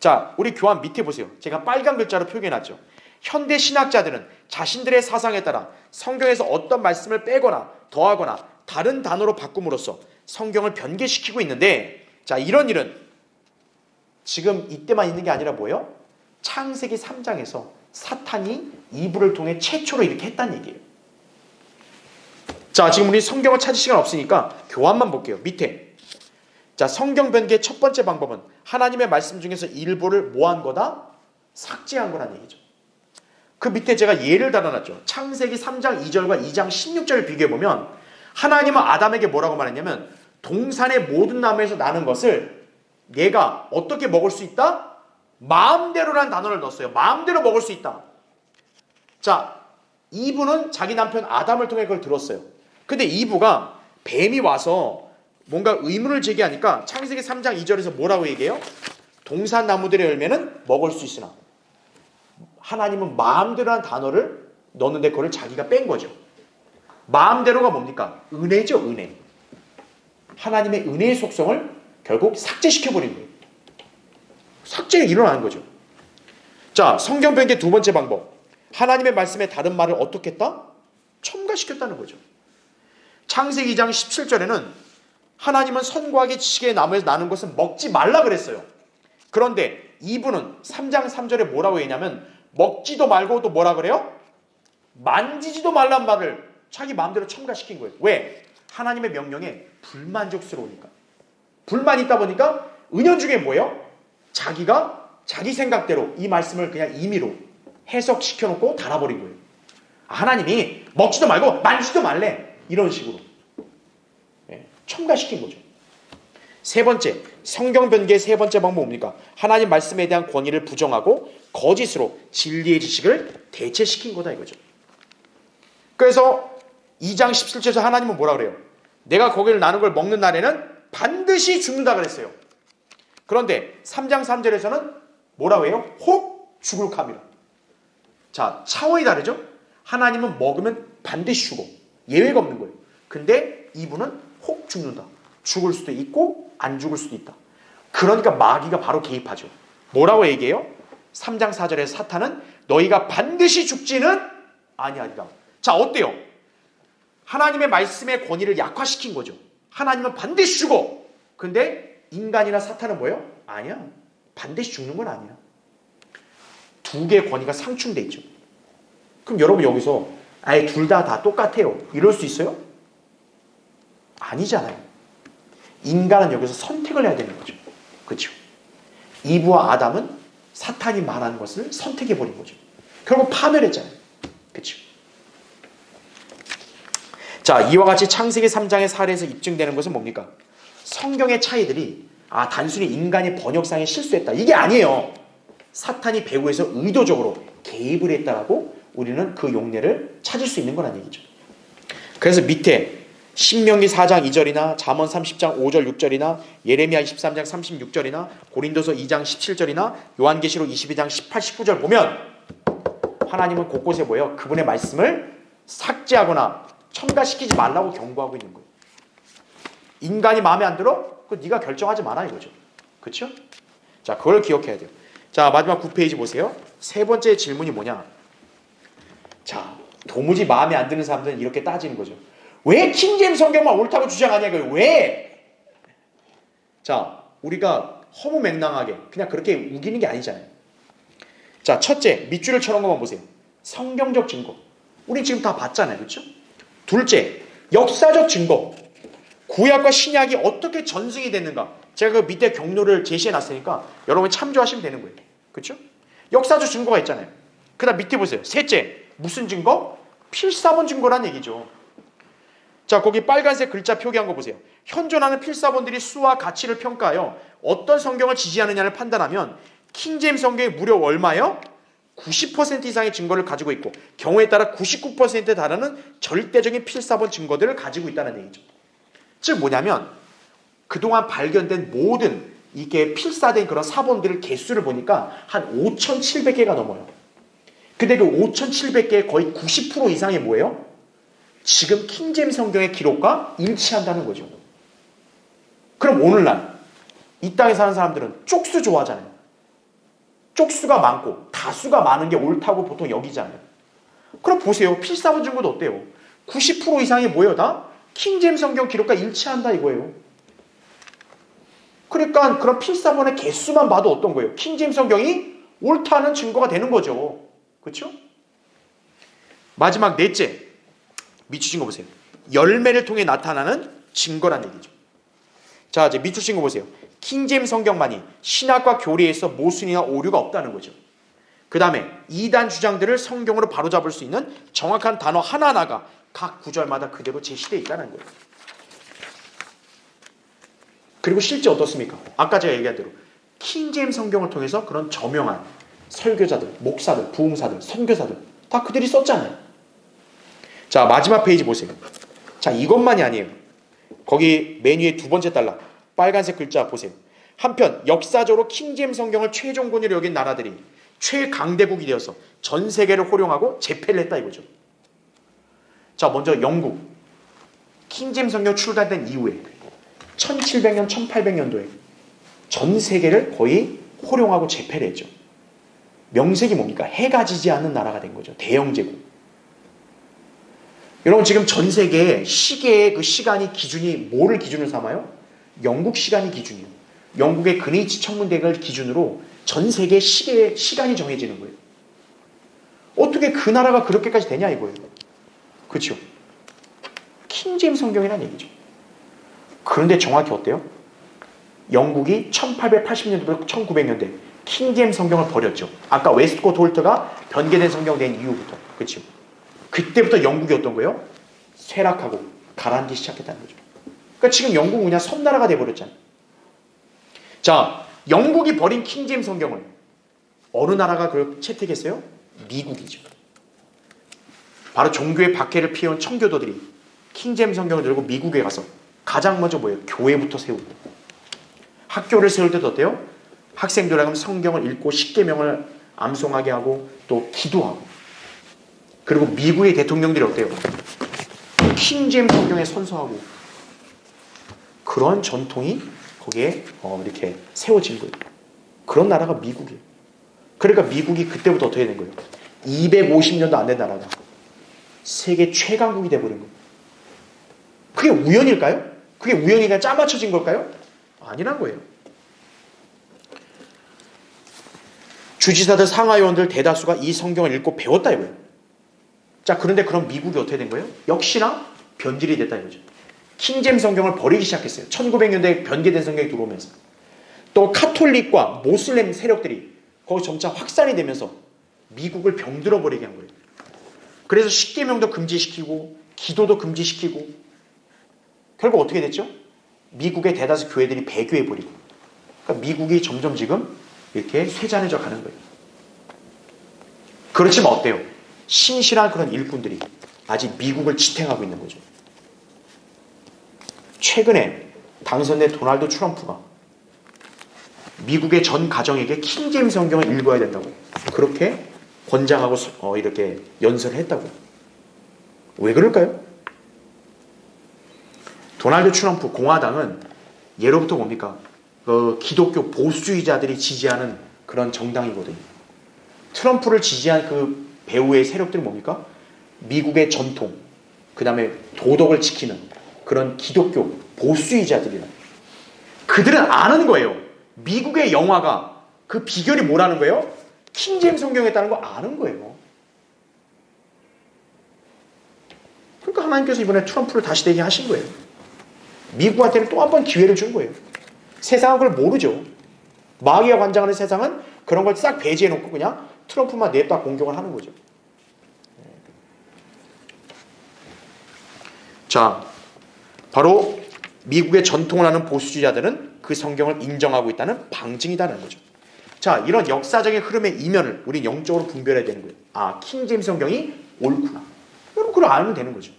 자, 우리 교환 밑에 보세요. 제가 빨간 글자로 표기해놨죠. 현대 신학자들은 자신들의 사상에 따라 성경에서 어떤 말씀을 빼거나 더하거나 다른 단어로 바꿈으로써 성경을 변개시키고 있는데, 자, 이런 일은 지금 이때만 있는 게 아니라 뭐예요? 창세기 3장에서 사탄이 이브를 통해 최초로 이렇게 했다는 얘기예요. 자, 지금 우리 성경을 찾을 시간 없으니까 교환만 볼게요. 밑에. 자, 성경 변개의 첫 번째 방법은 하나님의 말씀 중에서 일부를 뭐 한 거다? 삭제한 거란 얘기죠. 그 밑에 제가 예를 달아놨죠. 창세기 3장 2절과 2장 16절을 비교해보면 하나님은 아담에게 뭐라고 말했냐면 동산의 모든 나무에서 나는 것을 얘가 어떻게 먹을 수 있다? 마음대로라는 단어를 넣었어요. 마음대로 먹을 수 있다. 자, 이브는 자기 남편 아담을 통해 그걸 들었어요. 근데 이브가 뱀이 와서 뭔가 의문을 제기하니까 창세기 3장 2절에서 뭐라고 얘기해요? 동산 나무들의 열매는 먹을 수 있으나 하나님은 마음대로라는 단어를 넣었는데 그걸 자기가 뺀 거죠. 마음대로가 뭡니까? 은혜죠, 은혜. 하나님의 은혜의 속성을 결국 삭제시켜버린 거예요. 삭제가 일어나는 거죠. 자, 성경 변개 두 번째 방법. 하나님의 말씀에 다른 말을 어떻게 했다? 첨가시켰다는 거죠. 창세기 2장 17절에는 하나님은 선과 악의 지식의 나무에서 나는 것은 먹지 말라 그랬어요. 그런데 이분은 3장 3절에 뭐라고 했냐면 먹지도 말고 또 뭐라 그래요? 만지지도 말란 말을 자기 마음대로 첨가시킨 거예요. 왜? 하나님의 명령에 불만족스러우니까. 불만이 있다 보니까 은연중에 뭐예요? 자기가 자기 생각대로 이 말씀을 그냥 임의로 해석시켜놓고 달아버린 거예요. 하나님이 먹지도 말고 만지지도 말래. 이런 식으로 첨가시킨 거죠. 세 번째, 성경 변개의 세 번째 방법은 뭡니까? 하나님 말씀에 대한 권위를 부정하고 거짓으로 진리의 지식을 대체시킨 거다 이거죠. 그래서 2장 17절에서 하나님은 뭐라 그래요? 내가 고기를 나눈 걸 먹는 날에는 반드시 죽는다 그랬어요. 그런데 3장 3절에서는 뭐라고 해요? 혹 죽을 감이라. 자, 차원이 다르죠? 하나님은 먹으면 반드시 죽어. 예외가 없는 거예요. 근데 이분은 혹 죽는다. 죽을 수도 있고 안 죽을 수도 있다. 그러니까 마귀가 바로 개입하죠. 뭐라고 얘기해요? 3장 4절에 사탄은 너희가 반드시 죽지는 아니하리라. 자, 어때요? 하나님의 말씀의 권위를 약화시킨 거죠. 하나님은 반드시 죽어. 근데 인간이나 사탄은 뭐예요? 아니야. 반드시 죽는 건 아니야. 두 개의 권위가 상충돼 있죠. 그럼 여러분 여기서 아예 둘 다 똑같아요. 이럴 수 있어요? 아니잖아요. 인간은 여기서 선택을 해야 되는 거죠. 그렇죠? 이브와 아담은 사탄이 말하는 것을 선택해버린 거죠. 결국 파멸했잖아요. 그렇죠? 자, 이와 같이 창세기 3장의 사례에서 입증되는 것은 뭡니까? 성경의 차이들이 단순히 인간이 번역상에 실수했다. 이게 아니에요. 사탄이 배후에서 의도적으로 개입을 했다라고 우리는 그 용례를 찾을 수 있는 거란 얘기죠. 그래서 밑에 신명기 4장 2절이나 잠언 30장 5절 6절이나 예레미야 23장 36절이나 고린도서 2장 17절이나 요한계시록 22장 18, 19절 보면 하나님은 곳곳에 뭐예요? 그분의 말씀을 삭제하거나 첨가시키지 말라고 경고하고 있는 거예요. 인간이 마음에 안 들어? 그거 네가 결정하지 마라 이거죠. 그렇죠? 자, 그걸 기억해야 돼요. 자, 마지막 9페이지 보세요. 세 번째 질문이 뭐냐? 자, 도무지 마음에 안 드는 사람들은 이렇게 따지는 거죠. 왜 킹제임스 성경만 옳다고 주장하냐 이거예요. 왜? 자, 우리가 허무맹랑하게 그냥 그렇게 우기는 게 아니잖아요. 자, 첫째, 밑줄을 쳐놓은 것만 보세요. 성경적 증거. 우리 지금 다 봤잖아요. 그렇죠? 둘째, 역사적 증거. 구약과 신약이 어떻게 전승이 됐는가. 제가 그 밑에 경로를 제시해 놨으니까 여러분이 참조하시면 되는 거예요. 그렇죠? 역사적 증거가 있잖아요. 그 다음 밑에 보세요. 셋째, 무슨 증거? 필사본 증거란 얘기죠. 자, 거기 빨간색 글자 표기한 거 보세요. 현존하는 필사본들이 수와 가치를 평가하여 어떤 성경을 지지하느냐를 판단하면 킹제임스 성경이 무려 얼마요? 90% 이상의 증거를 가지고 있고 경우에 따라 99%에 달하는 절대적인 필사본 증거들을 가지고 있다는 얘기죠. 즉 뭐냐면 그동안 발견된 모든 이게 필사된 그런 사본들을 개수를 보니까 한 5,700개가 넘어요. 근데 그 5,700개의 거의 90% 이상이 뭐예요? 지금 킹제임스 성경의 기록과 일치한다는 거죠. 그럼 오늘날 이 땅에 사는 사람들은 쪽수 좋아하잖아요. 쪽수가 많고 다수가 많은 게 옳다고 보통 여기잖아요. 그럼 보세요. 필사본 증거도 어때요? 90% 이상이 뭐예요? 다 킹제임스 성경 기록과 일치한다 이거예요. 그러니까 그런 필사본의 개수만 봐도 어떤 거예요? 킹제임스 성경이 옳다는 증거가 되는 거죠. 그렇죠? 마지막 넷째, 밑주신 거 보세요. 열매를 통해 나타나는 증거란 얘기죠. 자, 이제 밑주신 거 보세요. 킹제임스 성경만이 신학과 교리에서 모순이나 오류가 없다는 거죠. 그 다음에 이단 주장들을 성경으로 바로잡을 수 있는 정확한 단어 하나하나가 각 구절마다 그대로 제시되어 있다는 거예요. 그리고 실제 어떻습니까? 아까 제가 얘기한 대로 킹제임스 성경을 통해서 그런 저명한 설교자들, 목사들, 부흥사들, 선교사들 다 그들이 썼잖아요. 자, 마지막 페이지 보세요. 자, 이것만이 아니에요. 거기 맨 위에 두 번째 달라 빨간색 글자 보세요. 한편 역사적으로 킹제임스 성경을 최종 권위로 여긴 나라들이 최강대국이 되어서 전 세계를 호령하고 제패를 했다 이거죠. 자, 먼저 영국. 킹제임스 성경 출간된 이후에 1700년, 1800년도에 전 세계를 거의 호령하고 제패를 했죠. 명색이 뭡니까? 해가 지지 않는 나라가 된 거죠. 대영제국. 여러분 지금 전 세계 시계의 그 시간이 기준이 뭐를 기준으로 삼아요? 영국 시간이 기준이에요. 영국의 그리니치 천문대를 기준으로 전 세계 시계의 시간이 정해지는 거예요. 어떻게 그 나라가 그렇게까지 되냐 이거예요. 그렇죠? 킹제임스 성경이라는 얘기죠. 그런데 정확히 어때요? 영국이 1880년대부터 1900년대 킹제임스 성경을 버렸죠. 아까 웨스트코트 홀트가 변개된 성경 된 이후부터. 그렇죠? 그때부터 영국이 어떤 거예요? 쇠락하고 가라앉기 시작했다는 거죠. 그러니까 지금 영국은 그냥 섬나라가 돼버렸잖아요. 자, 영국이 버린 킹제임스 성경을 어느 나라가 그걸 채택했어요? 미국이죠. 바로 종교의 박해를 피해온 청교도들이 킹제임스 성경을 들고 미국에 가서 가장 먼저 뭐예요? 교회부터 세우고 학교를 세울 때도 어때요? 학생들하고 성경을 읽고 십계명을 암송하게 하고 또 기도하고 그리고 미국의 대통령들이 어때요? 킹제임스 성경에 선서하고 그런 전통이 거기에 이렇게 세워진 거예요. 그런 나라가 미국이에요. 그러니까 미국이 그때부터 어떻게 된 거예요? 250년도 안 된 나라가 세계 최강국이 돼버린 거예요. 그게 우연일까요? 그게 우연히 그냥 짜맞춰진 걸까요? 아니란 거예요. 주지사들 상하의원들 대다수가 이 성경을 읽고 배웠다 이거예요. 자, 그런데 그럼 미국이 어떻게 된 거예요? 역시나 변질이 됐다 이거죠. 킹제임스 성경을 버리기 시작했어요. 1900년대에 변개된 성경이 들어오면서. 또 카톨릭과 모슬렘 세력들이 거기 점차 확산이 되면서 미국을 병들어 버리게 한 거예요. 그래서 십계명도 금지시키고 기도도 금지시키고 결국 어떻게 됐죠? 미국의 대다수 교회들이 배교해 버리고 그러니까 미국이 점점 지금 이렇게 쇠잔해져 가는 거예요. 그렇지만 어때요? 신실한 그런 일꾼들이 아직 미국을 지탱하고 있는 거죠. 최근에 당선된 도널드 트럼프가 미국의 전 가정에게 킹제임스 성경을 읽어야 된다고 그렇게 권장하고 이렇게 연설을 했다고. 왜 그럴까요? 도널드 트럼프 공화당은 예로부터 뭡니까? 기독교 보수주의자들이 지지하는 그런 정당이거든요. 트럼프를 지지한 그 배후의 세력들은 뭡니까? 미국의 전통, 그 다음에 도덕을 지키는 그런 기독교 보수주의자들이라. 그들은 아는 거예요. 미국의 영화가 그 비결이 뭐라는 거예요? 킹제임스 성경에 있다는 거 아는 거예요. 그러니까 하나님께서 이번에 트럼프를 다시 되게 하신 거예요. 미국한테는 또 한 번 기회를 준 거예요. 세상은 그걸 모르죠. 마귀가 관장하는 세상은 그런 걸 싹 배제해놓고 그냥 트럼프만 냅다 공격을 하는 거죠. 자, 바로 미국의 전통을 하는 보수주의자들은 그 성경을 인정하고 있다는 방증이다는 거죠. 자, 이런 역사적인 흐름의 이면을 우리 영적으로 분별해야 되는 거예요. 아, 킹제임스 성경이 옳구나. 여러분 그걸 알면 되는 거죠.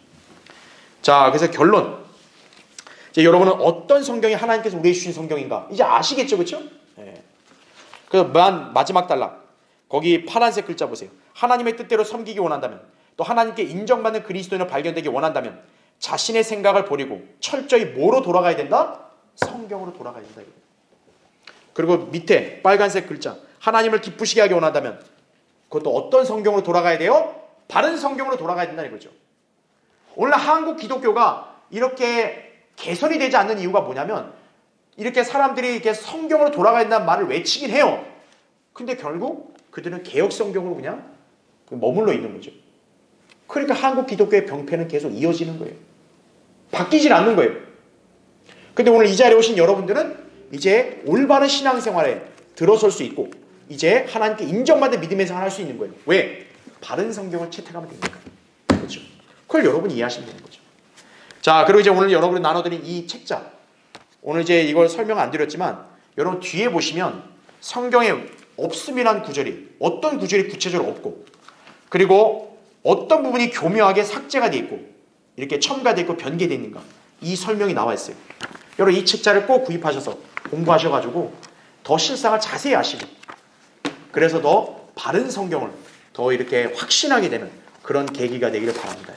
자, 그래서 결론. 이제 여러분은 어떤 성경이 하나님께서 우리에게 주신 성경인가 이제 아시겠죠, 그렇죠? 네. 그래서 마지막 단락 거기 파란색 글자 보세요. 하나님의 뜻대로 섬기기 원한다면 또 하나님께 인정받는 그리스도인을 발견되기 원한다면 자신의 생각을 버리고 철저히 뭐로 돌아가야 된다? 성경으로 돌아가야 된다. 그리고 밑에 빨간색 글자 하나님을 기쁘시게 하기 원한다면 그것도 어떤 성경으로 돌아가야 돼요? 바른 성경으로 돌아가야 된다는 거죠. 오늘 한국 기독교가 이렇게 개선이 되지 않는 이유가 뭐냐면 이렇게 사람들이 이렇게 성경으로 돌아가야 된다는 말을 외치긴 해요. 근데 결국 그들은 개혁 성경으로 그냥 머물러 있는 거죠. 그러니까 한국 기독교의 병폐는 계속 이어지는 거예요. 바뀌질 않는 거예요. 근데 오늘 이 자리에 오신 여러분들은 이제 올바른 신앙생활에 들어설 수 있고 이제 하나님께 인정받는 믿음의 생활을 할 수 있는 거예요. 왜? 바른 성경을 채택하면 되니까. 그렇죠? 그걸 여러분이 이해하시면 되는 거죠. 자, 그리고 이제 오늘 여러분이 나눠드린 이 책자 오늘 이제 이걸 설명 안 드렸지만 여러분 뒤에 보시면 성경에 없음이란 구절이 어떤 구절이 구체적으로 없고 그리고 어떤 부분이 교묘하게 삭제가 돼 있고 이렇게 첨가돼 있고 변개되어 있는가 이 설명이 나와 있어요. 여러분 이 책자를 꼭 구입하셔서 공부하셔가지고 더 실상을 자세히 아시고 그래서 더 바른 성경을 더 이렇게 확신하게 되는 그런 계기가 되기를 바랍니다.